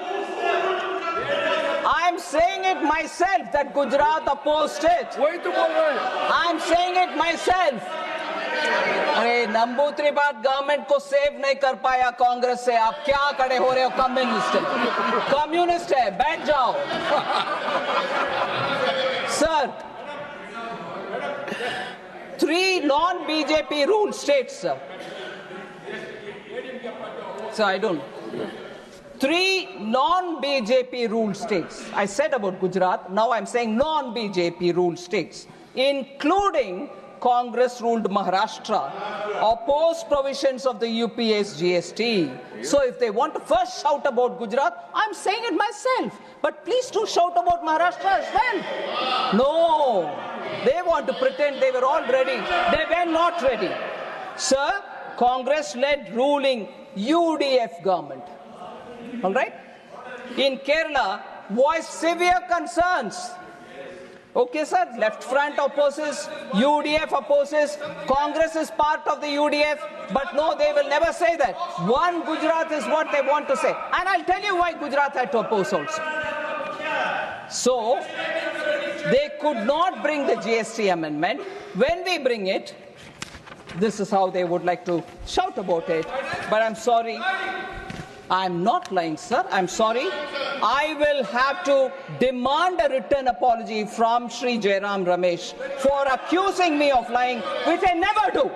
Speaker 2: I'm saying it myself that Gujarat opposed it. I'm saying it myself. अरे नंबूत्री बात government को save नहीं कर पाया कांग्रेस से, आप क्या खड़े हो रहे हो? कम्युनिस्ट है, बैठ जाओ. Sir, 3 non-BJP ruled states, sir. So I don't. 3 non-BJP ruled states. I said about Gujarat, now I'm saying non-BJP ruled states, including Congress-ruled Maharashtra, opposed provisions of the UPA's GST. So if they want to first shout about Gujarat, I'm saying it myself. But please do shout about Maharashtra as well. No, they want to pretend they were all ready. They were not ready. Sir, Congress-led ruling UDF government, all right, in Kerala voiced severe concerns. Okay, sir, left front opposes, UDF opposes, Congress is part of the UDF, but no, they will never say that. One Gujarat is what they want to say. And I'll tell you why Gujarat had to oppose also. So, they could not bring the GST amendment. When we bring it, this is how they would like to shout about it. But I'm sorry. I'm not lying, sir. I'm sorry. I will have to demand a written apology from Shri Jairam Ramesh for accusing me of lying, which I never do.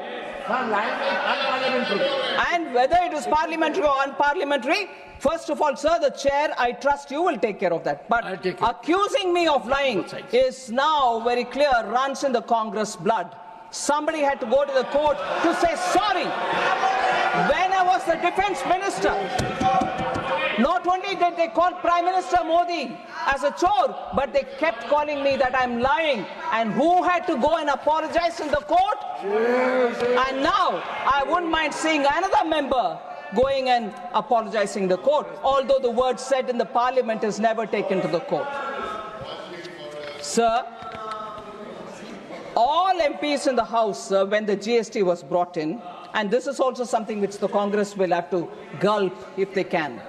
Speaker 2: And whether it is parliamentary or unparliamentary, first of all, sir, the chair, I trust you will take care of that. But accusing me of lying is now very clear, runs in the Congress blood. Somebody had to go to the court to say sorry. When I was the defense minister, not only did they call Prime Minister Modi as a chore, but they kept calling me that I'm lying. And who had to go and apologize in the court? And now, I wouldn't mind seeing another member going and apologizing in the court, although the word said in the parliament is never taken to the court. Sir, all MPs in the House, when the GST was brought in, and this is also something which the Congress will have to gulp if they can,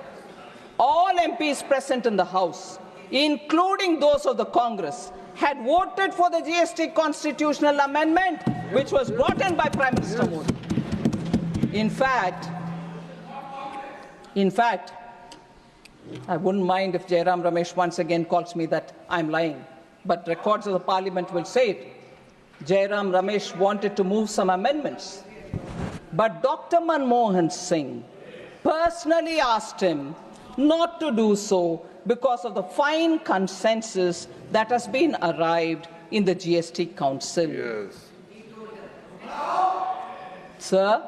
Speaker 2: all MPs present in the House, including those of the Congress, had voted for the GST constitutional amendment, which was brought in by Prime Minister Modi. In fact, I wouldn't mind if Jairam Ramesh once again calls me that I'm lying, but records of the parliament will say it. Jairam Ramesh wanted to move some amendments, but Dr. Manmohan Singh personally asked him not to do so because of the fine consensus that has been arrived in the GST Council. Yes. Sir,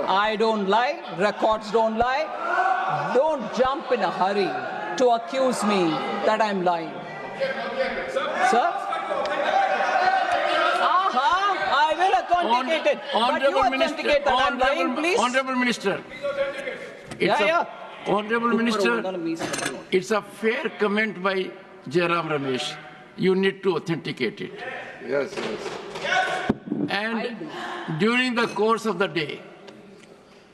Speaker 2: I don't lie, records don't lie. Don't jump in a hurry to accuse me that I'm lying. Sir? I will authenticate it. But you authenticate that I'm lying, please.
Speaker 1: Honorable Minister. Honorable Minister, it's a fair comment by Jairam Ramesh. You need to authenticate it.
Speaker 6: Yes.
Speaker 1: And during the course of the day,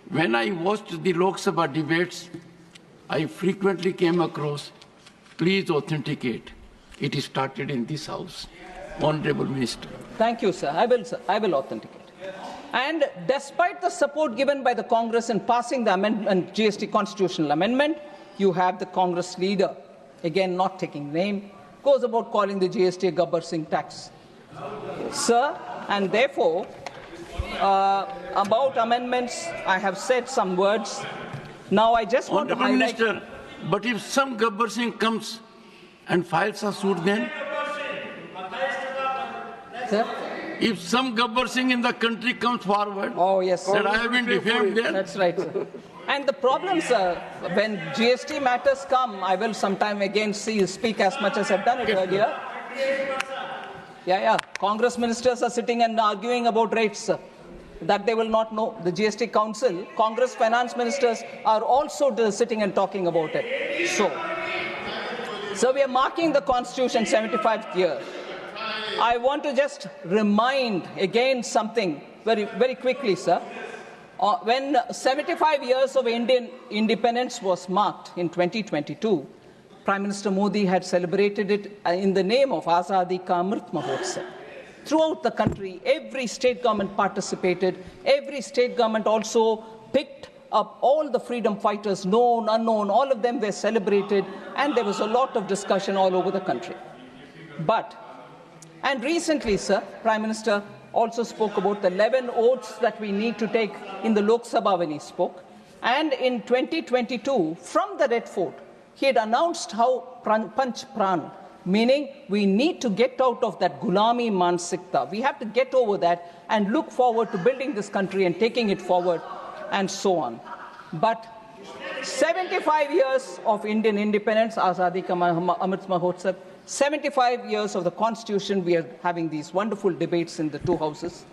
Speaker 1: when I watched the Lok Sabha debates, I frequently came across, please authenticate. It is started in this House. Honorable Minister.
Speaker 2: Thank you, sir. I will authenticate. And despite the support given by the Congress in passing the amendment, GST constitutional amendment, you have the Congress leader, again not taking name, goes about calling the GST a Gabbar Singh tax. Sir, and therefore, about amendments, I have said some words. Now I just want to highlight...
Speaker 1: Minister, but if some Gabbar Singh comes and files a suit then?
Speaker 2: Sir?
Speaker 1: if some Gabbar Singh in the country comes forward,
Speaker 2: Oh, yes.
Speaker 1: that I have been defamed there,
Speaker 2: That's right, sir. And the problem, sir, when GST matters come, I will sometime again speak as much as I've done it earlier. Yeah. Congress ministers are sitting and arguing about rates, sir, that they will not know. The GST Council, Congress finance ministers are also sitting and talking about it. So we are marking the Constitution 75th year. I want to just remind again something very, very quickly, sir. When 75 years of Indian independence was marked in 2022, Prime Minister Modi had celebrated it in the name of Azadi Ka Amrit Mahotsav. Throughout the country, every state government participated. Every state government also picked up all the freedom fighters, known, unknown, all of them were celebrated, and there was a lot of discussion all over the country. And recently, sir, Prime Minister also spoke about the 11 oaths that we need to take in the Lok Sabha when he spoke. And in 2022, from the Red Fort, he had announced how Panch Pran, meaning we need to get out of that Gulami Mansikta. We have to get over that and look forward to building this country and taking it forward and so on. But 75 years of Indian independence, Azadi Ka Amrit Mahotsav, 75 years of the Constitution, we are having these wonderful debates in the two houses.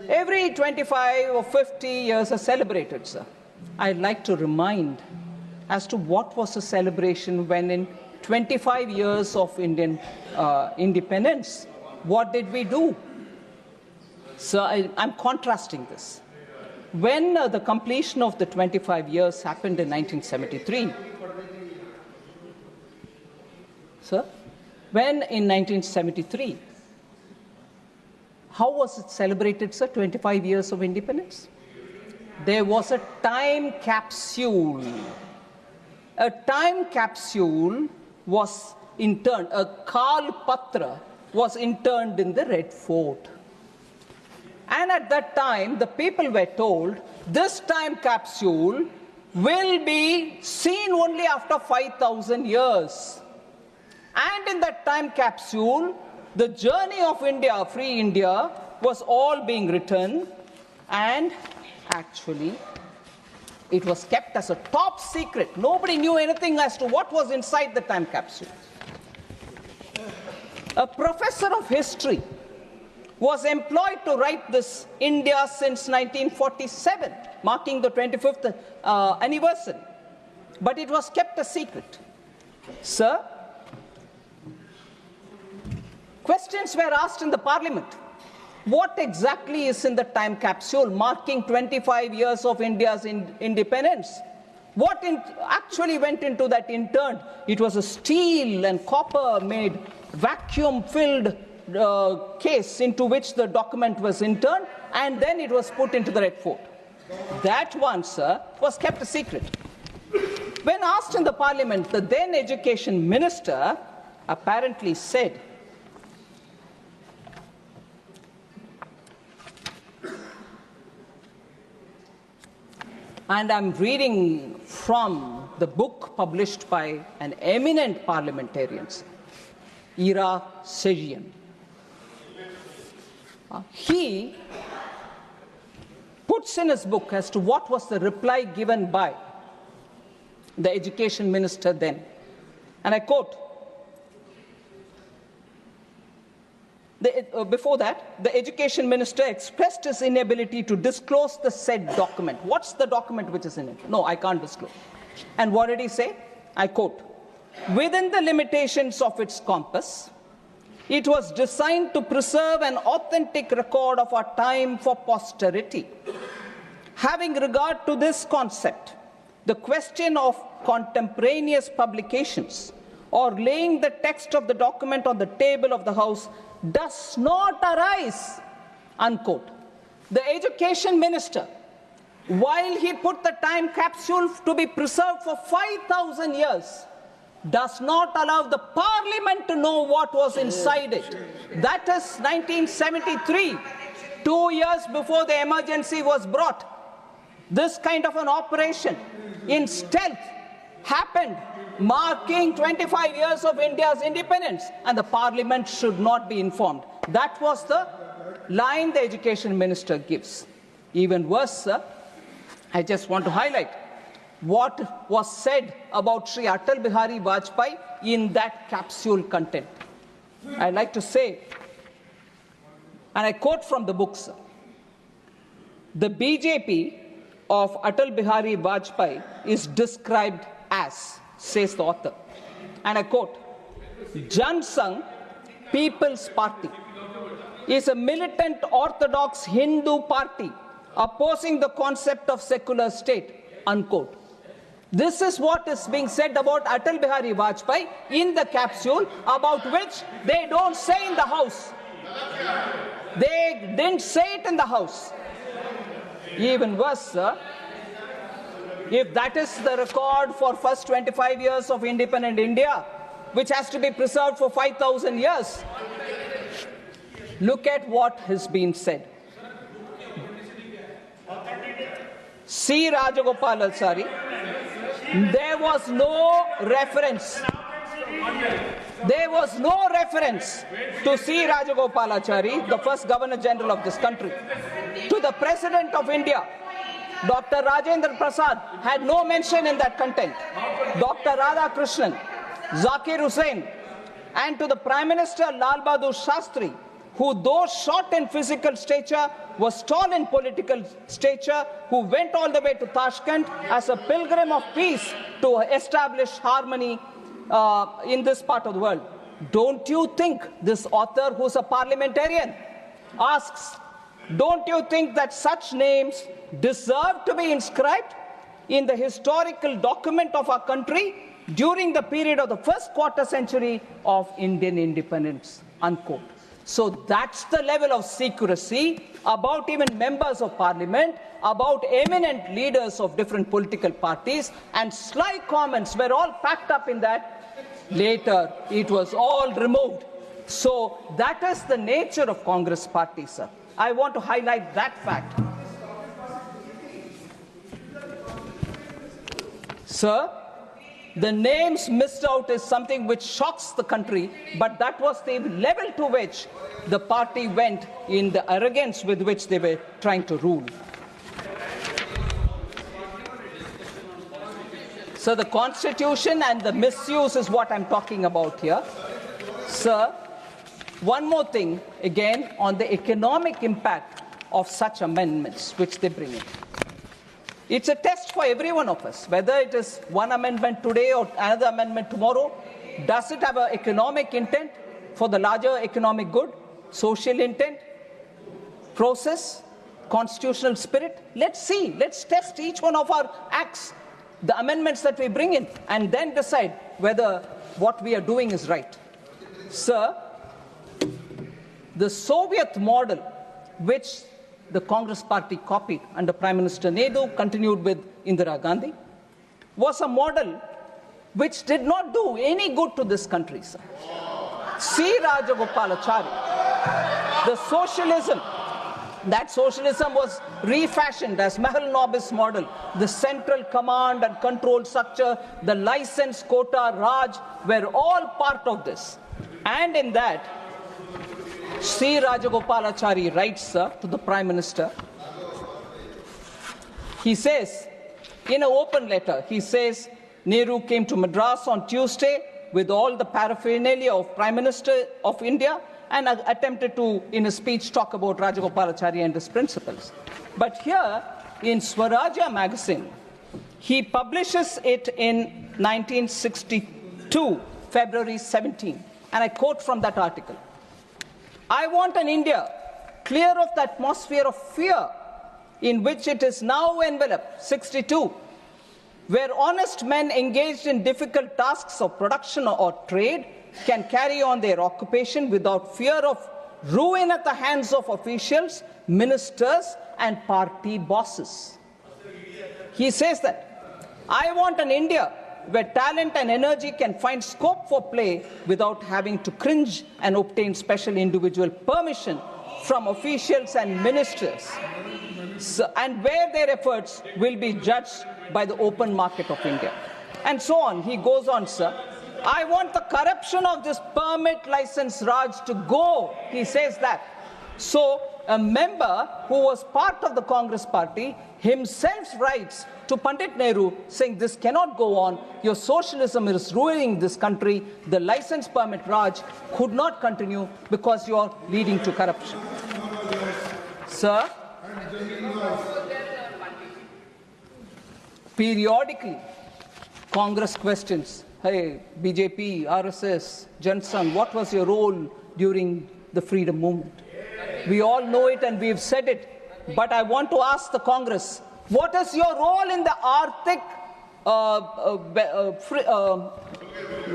Speaker 2: Every 25 or 50 years are celebrated, sir. I'd like to remind as to what was the celebration when in 25 years of Indian independence, what did we do? So I'm contrasting this. When the completion of the 25 years happened in 1973, sir, when in 1973, how was it celebrated, sir, 25 years of independence? There was a time capsule. A time capsule was interned, a Kal Patra was interned in the Red Fort. And at that time, the people were told, this time capsule will be seen only after 5,000 years. And in that time capsule, the journey of India, free India, was all being written, and actually, it was kept as a top secret. Nobody knew anything as to what was inside the time capsule. A professor of history was employed to write this India since 1947, marking the 25th anniversary. But it was kept a secret. Sir, questions were asked in the parliament. What exactly is in the time capsule marking 25 years of India's independence? What actually went into that interned? It was a steel and copper made vacuum-filled case into which the document was interned, and then it was put into the Red Fort. That one, sir, was kept a secret. When asked in the parliament, the then education minister apparently said, and I'm reading from the book published by an eminent parliamentarian, Ira Sejian. He puts in his book as to what was the reply given by the education minister then. And I quote, before that, the education minister expressed his inability to disclose the said document. What's the document which is in it? No, I can't disclose. And what did he say? I quote, within the limitations of its compass, it was designed to preserve an authentic record of our time for posterity. Having regard to this concept, the question of contemporaneous publications or laying the text of the document on the table of the House does not arise, unquote. The education minister, while he put the time capsule to be preserved for 5,000 years, does not allow the parliament to know what was inside it. That is 1973, 2 years before the emergency was brought. This kind of an operation in stealth happened, marking 25 years of India's independence, and the parliament should not be informed. That was the line the education minister gives. Even worse, sir, I just want to highlight what was said about Sri Atal Bihari Vajpayee in that capsule content. I'd like to say, and I quote from the book, sir, the BJP of Atal Bihari Vajpayee is described as, says the author, and I quote, Jan Sangh, People's Party, is a militant orthodox Hindu party opposing the concept of secular state, unquote. This is what is being said about Atal Bihari Vajpayee in the capsule, about which they don't say in the House. They didn't say it in the House. Even worse, sir, if that is the record for first 25 years of independent India, which has to be preserved for 5,000 years, look at what has been said. C. Rajagopalachari, there was no reference. There was no reference to C. Rajagopalachari, the first Governor General of this country. To the President of India, Dr. Rajendra Prasad had no mention in that content. Dr. Radhakrishnan, Zakir Hussain, and to the Prime Minister Lal Bahadur Shastri, who though short in physical stature, was tall in political stature, who went all the way to Tashkent as a pilgrim of peace to establish harmony in this part of the world. Don't you think this author, who's a parliamentarian, asks, don't you think that such names deserve to be inscribed in the historical document of our country during the period of the first quarter century of Indian independence, unquote. So that's the level of secrecy about even members of parliament, about eminent leaders of different political parties, and sly comments were all packed up in that. Later, it was all removed. So that is the nature of Congress party, sir. I want to highlight that fact. Sir, the names missed out is something which shocks the country, but that was the level to which the party went in the arrogance with which they were trying to rule. So the Constitution and the misuse is what I'm talking about here. Sir, one more thing, again, on the economic impact of such amendments which they bring in. It's a test for every one of us, whether it is one amendment today or another amendment tomorrow. Does it have an economic intent for the larger economic good, social intent, process, constitutional spirit? Let's see. Let's test each one of our acts, the amendments that we bring in, and then decide whether what we are doing is right. Sir, the Soviet model, which the Congress party copied under Prime Minister Nehru, continued with Indira Gandhi, was a model which did not do any good to this country, sir. C. Rajagopalachari, the socialism, that socialism was refashioned as Mahal Nobis model, the central command and control structure, the license, quota, Raj, were all part of this. And in that, C. Rajagopalachari writes, sir, to the Prime Minister. He says, in an open letter, he says, Nehru came to Madras on Tuesday with all the paraphernalia of Prime Minister of India and attempted to, in a speech, talk about Rajagopalachari and his principles. But here, in Swarajya magazine, he publishes it in 1962, February 17, and I quote from that article. I want an India clear of the atmosphere of fear in which it is now enveloped, 62, where honest men engaged in difficult tasks of production or trade can carry on their occupation without fear of ruin at the hands of officials, ministers, and party bosses. He says that, I want an India where talent and energy can find scope for play without having to cringe and obtain special individual permission from officials and ministers, and where their efforts will be judged by the open market of India. And so on. He goes on, sir. I want the corruption of this permit license Raj to go. He says that. So a member who was part of the Congress party himself writes to Pandit Nehru saying this cannot go on, your socialism is ruining this country, the license permit Raj could not continue because you are leading to corruption. Sir, periodically Congress questions, hey, BJP, RSS, Jansan, what was your role during the freedom movement? We all know it and we've said it, but I want to ask the Congress, what is your role in the Arctic,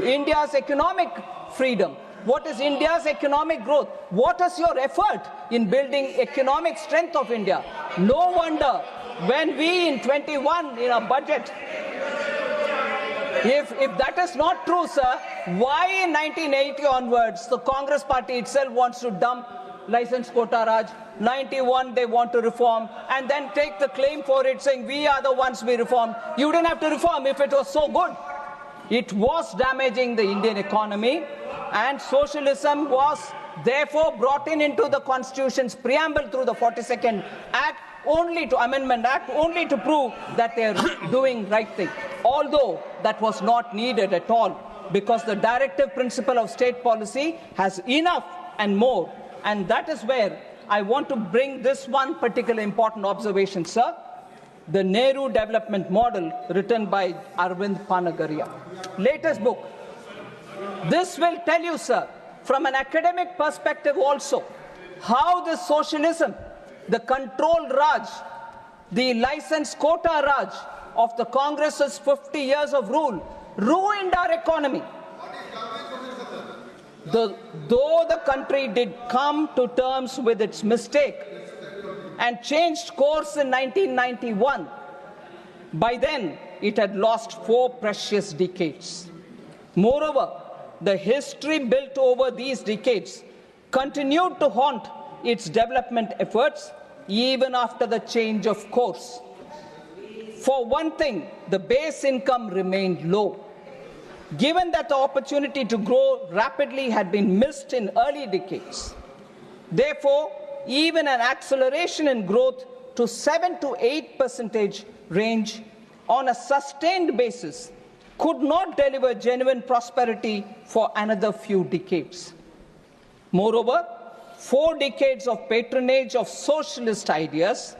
Speaker 2: India's economic freedom? What is India's economic growth? What is your effort in building economic strength of India? No wonder when we in 21 in our budget, if that is not true, sir, why in 1980 onwards the Congress party itself wants to dump license quota Raj, 91 they want to reform and then take the claim for it saying we are the ones we reformed. You didn't have to reform if it was so good. It was damaging the Indian economy and socialism was therefore brought into the Constitution's preamble through the 42nd Act only to Amendment Act, only to prove that they are doing right thing. Although that was not needed at all because the directive principle of state policy has enough and more. And that is where I want to bring this one particular important observation, sir. The Nehru Development Model, written by Arvind Panagaria. Latest book. This will tell you, sir, from an academic perspective also, how the socialism, the control Raj, the license quota Raj of the Congress's 50 years of rule ruined our economy. Though the country did come to terms with its mistake and changed course in 1991, by then it had lost 4 precious decades. Moreover, the history built over these decades continued to haunt its development efforts even after the change of course. For one thing, the base income remained low. Given that the opportunity to grow rapidly had been missed in early decades. Therefore, even an acceleration in growth to 7 to 8% range on a sustained basis could not deliver genuine prosperity for another few decades. Moreover, 4 decades of patronage of socialist ideas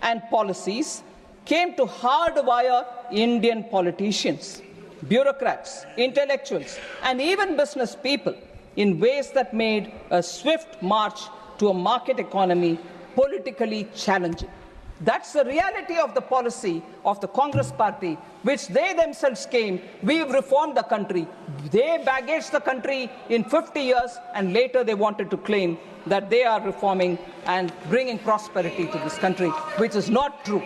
Speaker 2: and policies came to hardwire Indian politicians, bureaucrats, intellectuals, and even business people in ways that made a swift march to a market economy politically challenging. That's the reality of the policy of the Congress party, which they themselves came, we've reformed the country. They baggaged the country in 50 years, and later they wanted to claim that they are reforming and bringing prosperity to this country, which is not true.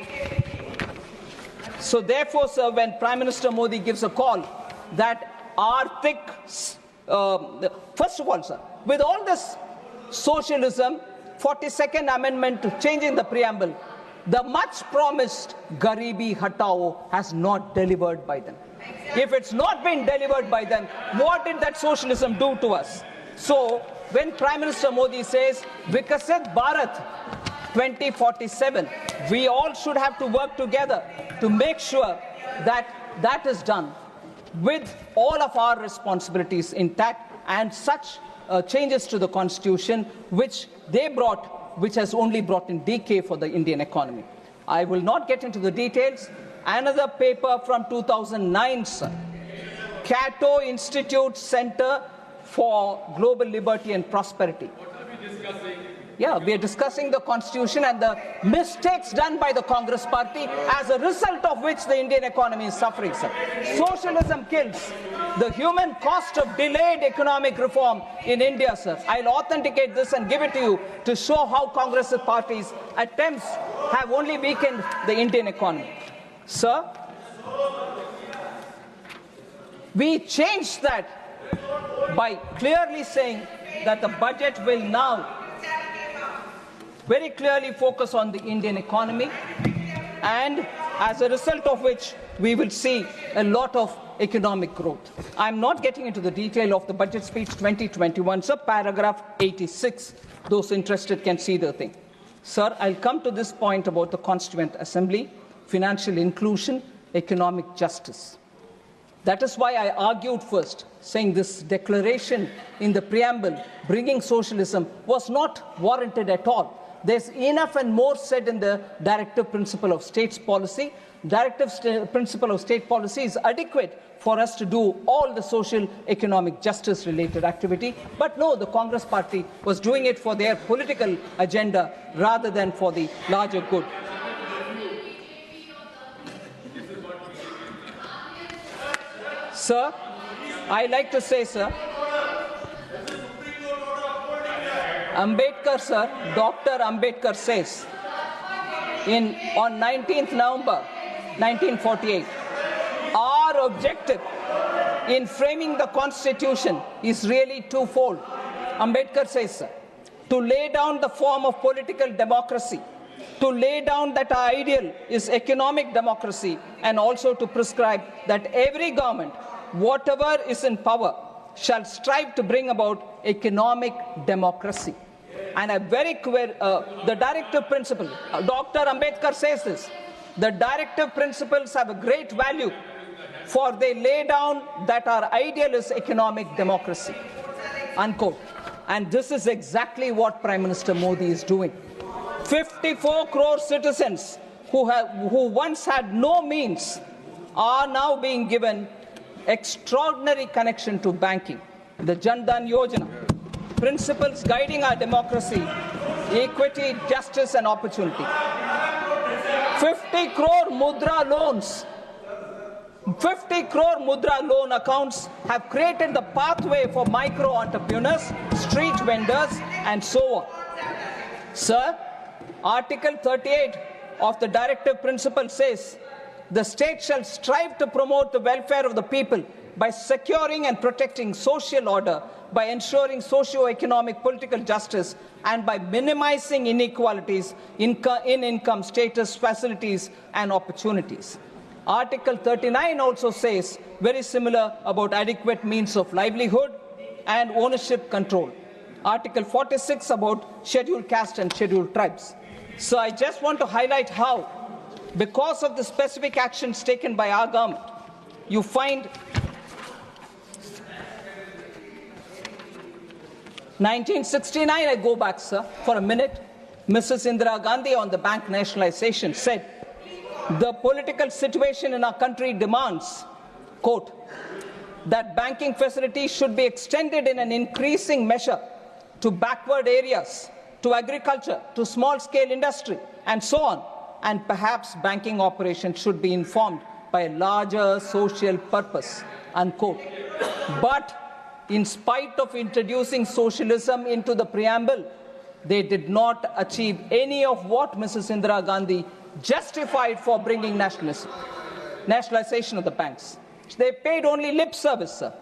Speaker 2: So therefore, sir, when Prime Minister Modi gives a call that Arctic, first of all, sir, with all this socialism, 42nd Amendment to changing the preamble, the much promised Garibi Hatao has not delivered by them. If it's not been delivered by them, what did that socialism do to us? So when Prime Minister Modi says, Vikasit Bharat 2047, we all should have to work together to make sure that that is done with all of our responsibilities intact and such changes to the Constitution which they brought, which has only brought in decay for the Indian economy. I will not get into the details. Another paper from 2009, sir. Cato Institute Center for Global Liberty and Prosperity.
Speaker 6: What are we discussing?
Speaker 2: Yeah, we are discussing the Constitution and the mistakes done by the Congress party, as a result of which the Indian economy is suffering, sir. Socialism kills. The human cost of delayed economic reform in India, sir. I'll authenticate this and give it to you to show how Congress party's attempts have only weakened the Indian economy. Sir, we changed that by clearly saying that the budget will now very clearly focus on the Indian economy, and as a result of which we will see a lot of economic growth. I'm not getting into the detail of the budget speech 2021, sir, paragraph 86. Those interested can see the thing. Sir, I'll come to this point about the Constituent Assembly, financial inclusion, economic justice. That is why I argued first, saying this declaration in the preamble, bringing socialism, was not warranted at all. There's enough and more said in the directive principle of states policy. Directive principle of state policy is adequate for us to do all the social economic justice related activity. But no, the Congress party was doing it for their political agenda rather than for the larger good. Sir, I like to say, sir, Ambedkar, sir, Dr. Ambedkar says on 19th November 1948, our objective in framing the Constitution is really twofold. Ambedkar says, sir, to lay down the form of political democracy, to lay down that our ideal is economic democracy, and also to prescribe that every government, whatever is in power, shall strive to bring about economic democracy. And a very clear, the directive principle, Dr. Ambedkar says this, the directive principles have a great value, for they lay down that our ideal is economic democracy, unquote. And this is exactly what Prime Minister Modi is doing. 54 crore citizens who once had no means are now being given extraordinary connection to banking. The Jan Dhan Yojana, principles guiding our democracy, equity, justice and opportunity. 50 crore mudra loans, 50 crore mudra loan accounts have created the pathway for micro entrepreneurs, street vendors and so on. Sir, Article 38 of the directive principle says, the state shall strive to promote the welfare of the people by securing and protecting social order, by ensuring socio-economic political justice, and by minimizing inequalities in income, status, facilities, and opportunities. Article 39 also says very similar about adequate means of livelihood and ownership control. Article 46 about scheduled caste and scheduled tribes. So I just want to highlight how, because of the specific actions taken by our government, you find 1969, I go back, sir, for a minute. Mrs. Indira Gandhi on the bank nationalization said, the political situation in our country demands, quote, that banking facilities should be extended in an increasing measure to backward areas, to agriculture, to small-scale industry, and so on. And perhaps banking operations should be informed by a larger social purpose, unquote. But in spite of introducing socialism into the preamble, they did not achieve any of what Mrs. Indira Gandhi justified for bringing nationalization of the banks. They paid only lip service, sir.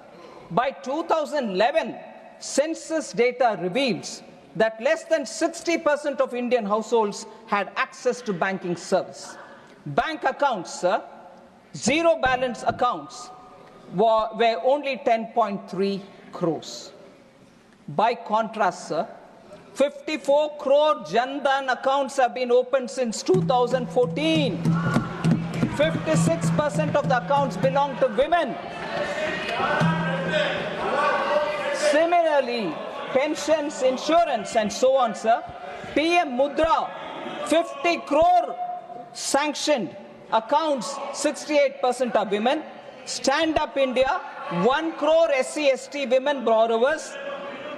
Speaker 2: By 2011, census data reveals that less than 60% of Indian households had access to banking service. Bank accounts, sir, zero balance accounts were only 10.3 crores. By contrast, sir, 54 crore Jan Dhan accounts have been opened since 2014. 56% of the accounts belong to women. Similarly, pensions, insurance, and so on, sir. PM Mudra, 50 crore sanctioned accounts, 68% are women. Stand Up India, 1 crore SC/ST women borrowers,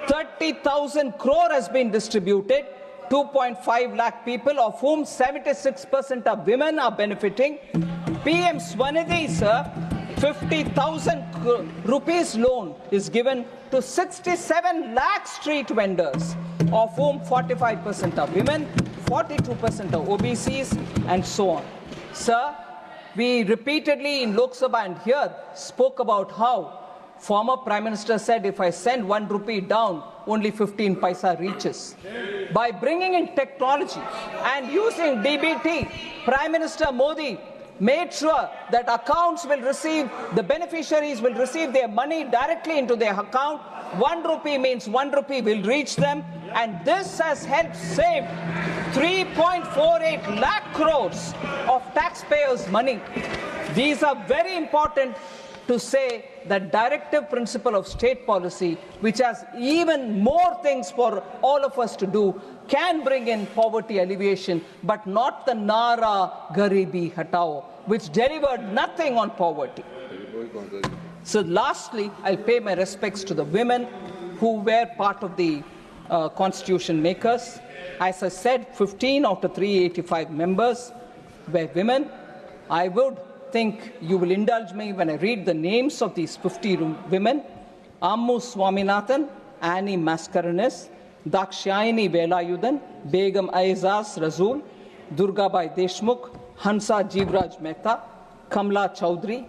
Speaker 2: 30,000 crore has been distributed, 2.5 lakh people, of whom 76% of women are benefiting. PM Swanidhi, sir, 50,000 rupees loan is given to 67 lakh street vendors, of whom 45% are women, 42% are OBCs, and so on. Sir, we repeatedly in Lok Sabha and here spoke about how former Prime Minister said, if I send 1 rupee down, only 15 paisa reaches. By bringing in technology and using DBT, Prime Minister Modi made sure that the beneficiaries will receive their money directly into their account. 1 rupee means 1 rupee will reach them, and this has helped save 3.48 lakh crores of taxpayers' money. These are very important to say that directive principle of state policy, which has even more things for all of us to do, can bring in poverty alleviation, but not the Nara Garibi Hatao, which delivered nothing on poverty. So lastly, I'll pay my respects to the women who were part of the constitution makers. As I said, 15 out of 385 members were women. I would think you will indulge me when I read the names of these 50 women. Ammu Swaminathan, Annie Mascarenes, Dakshayani Velayudan, Begum Aizaz Razul, Durgabai Deshmukh, Hansa Jivraj Mehta, Kamla Chaudhary,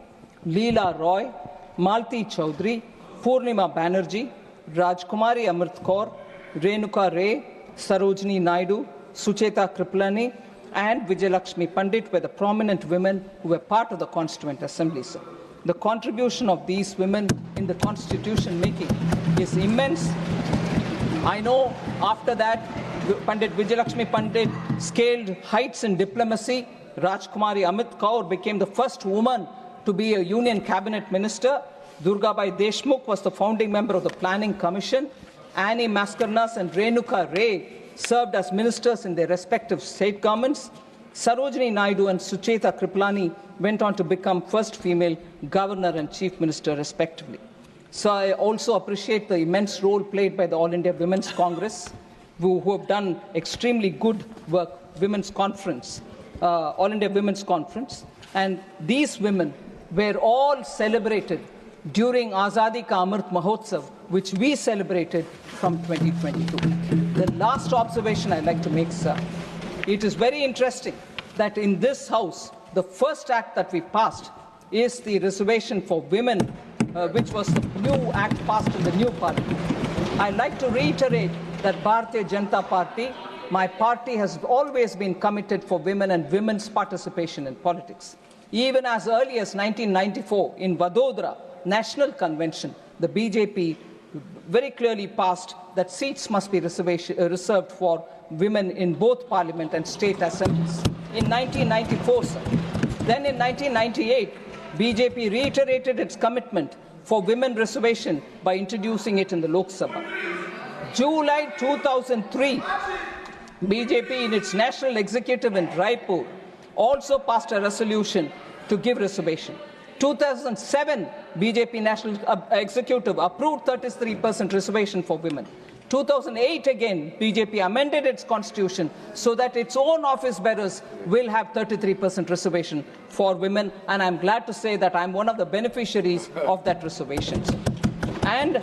Speaker 2: Leela Roy, Malti Chaudhary, Purnima Banerjee, Rajkumari Amrit Kaur, Renuka Ray, Sarojini Naidu, Sucheta Kriplani, and Vijayalakshmi Pandit were the prominent women who were part of the Constituent Assembly, sir. The contribution of these women in the constitution making is immense. I know after that, Pandit Vijayalakshmi Pandit scaled heights in diplomacy. Rajkumari Amit Kaur became the first woman to be a union cabinet minister. Durgabai Deshmukh was the founding member of the Planning Commission. Annie Mascarenes and Renuka Ray served as ministers in their respective state governments. Sarojini Naidu and Sucheta Kriplani went on to become first female governor and chief minister, respectively. So I also appreciate the immense role played by the All India Women's Congress, who have done extremely good work, Women's Conference, All India Women's Conference. And these women were all celebrated during Azadi Ka Amrit Mahotsav, which we celebrated from 2022. The last observation I'd like to make, sir, it is very interesting that in this House, the first act that we passed is the reservation for women, which was the new act passed in the new parliament. I'd like to reiterate that Bharatiya Janata Party, my party, has always been committed for women and women's participation in politics. Even as early as 1994, in Vadodara National Convention, the BJP very clearly passed that seats must be reserved for women in both parliament and state assemblies. In 1994, sir. Then in 1998, BJP reiterated its commitment for women reservation by introducing it in the Lok Sabha. July 2003, BJP in its national executive in Raipur also passed a resolution to give reservation. 2007, BJP National Executive approved 33% reservation for women. 2008 again, BJP amended its constitution so that its own office bearers will have 33% reservation for women, and I'm glad to say that I'm one of the beneficiaries of that reservation. And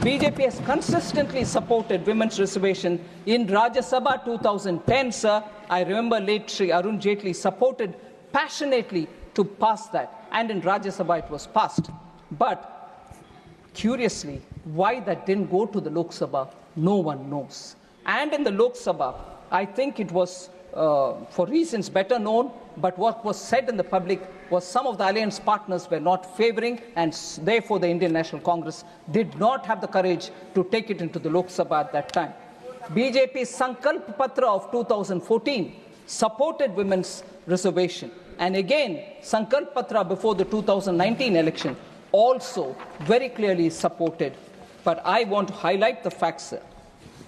Speaker 2: BJP has consistently supported women's reservation. In Rajya Sabha 2010, sir, I remember late Shri Arun Jaitley supported passionately to pass that. And in Rajya Sabha it was passed. But curiously, why that didn't go to the Lok Sabha, no one knows. And in the Lok Sabha, I think it was for reasons better known, but what was said in the public was some of the alliance partners were not favoring, and therefore the Indian National Congress did not have the courage to take it into the Lok Sabha at that time. BJP's Sankalp Patra of 2014 supported women's reservation. And again, Sankalp Patra before the 2019 election also very clearly supported. But I want to highlight the fact, sir,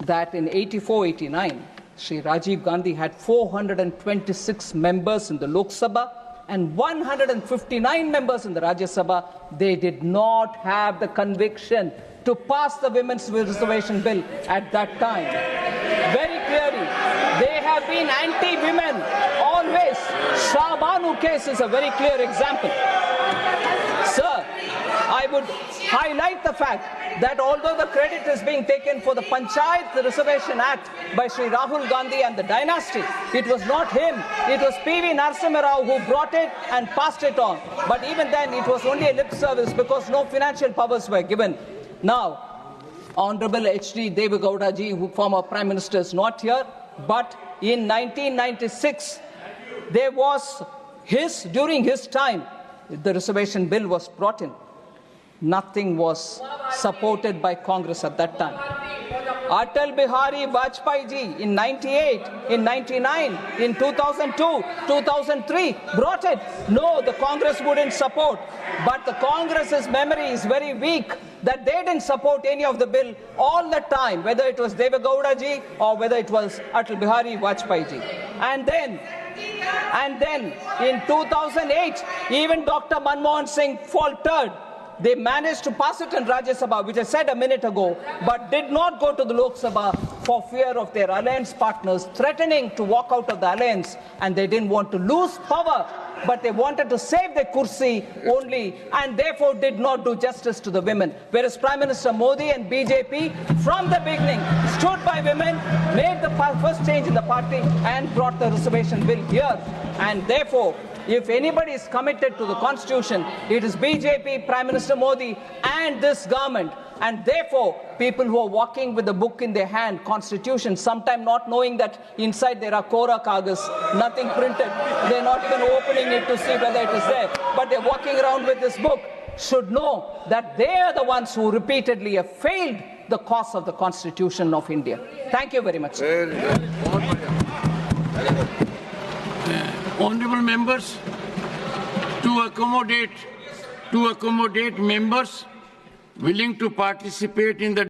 Speaker 2: that in 84-89, Shri Rajiv Gandhi had 426 members in the Lok Sabha and 159 members in the Rajya Sabha. They did not have the conviction to pass the women's reservation bill at that time. Very clearly, they have been anti-women always. Shah Banu case is a very clear example. Sir, I would highlight the fact that although the credit is being taken for the Panchayat Reservation Act by Shri Rahul Gandhi and the dynasty, it was not him. It was P.V. Narasimha Rao who brought it and passed it on. But even then, it was only a lip service because no financial powers were given. Now, Honorable H.D. Devegowda ji, who former Prime Minister, is not here, but in 1996, there was during his time, the reservation bill was brought in. Nothing was supported by Congress at that time. Atal Bihari Vajpayee ji in 98, in 99, in 2002, 2003 brought it. No, the Congress wouldn't support. But the Congress's memory is very weak that they didn't support any of the bill all the time, whether it was Deve Gowda ji or whether it was Atal Bihari Vajpayee ji. And then in 2008, even Dr. Manmohan Singh faltered. They managed to pass it in Rajya Sabha, which I said a minute ago, but did not go to the Lok Sabha for fear of their alliance partners threatening to walk out of the alliance, and they didn't want to lose power, but they wanted to save their kursi only, and therefore did not do justice to the women. Whereas Prime Minister Modi and BJP, from the beginning, stood by women, made the first change in the party, and brought the reservation bill here. And therefore, if anybody is committed to the Constitution, it is BJP, Prime Minister Modi, and this government. And therefore, people who are walking with a book in their hand, Constitution, sometimes not knowing that inside there are Kora Kagas, nothing printed. They're not even opening it to see whether it is there. But they're walking around with this book, should know that they are the ones who repeatedly have failed the cause of the Constitution of India. Thank you very much.
Speaker 1: Honourable members, to accommodate members willing to participate in the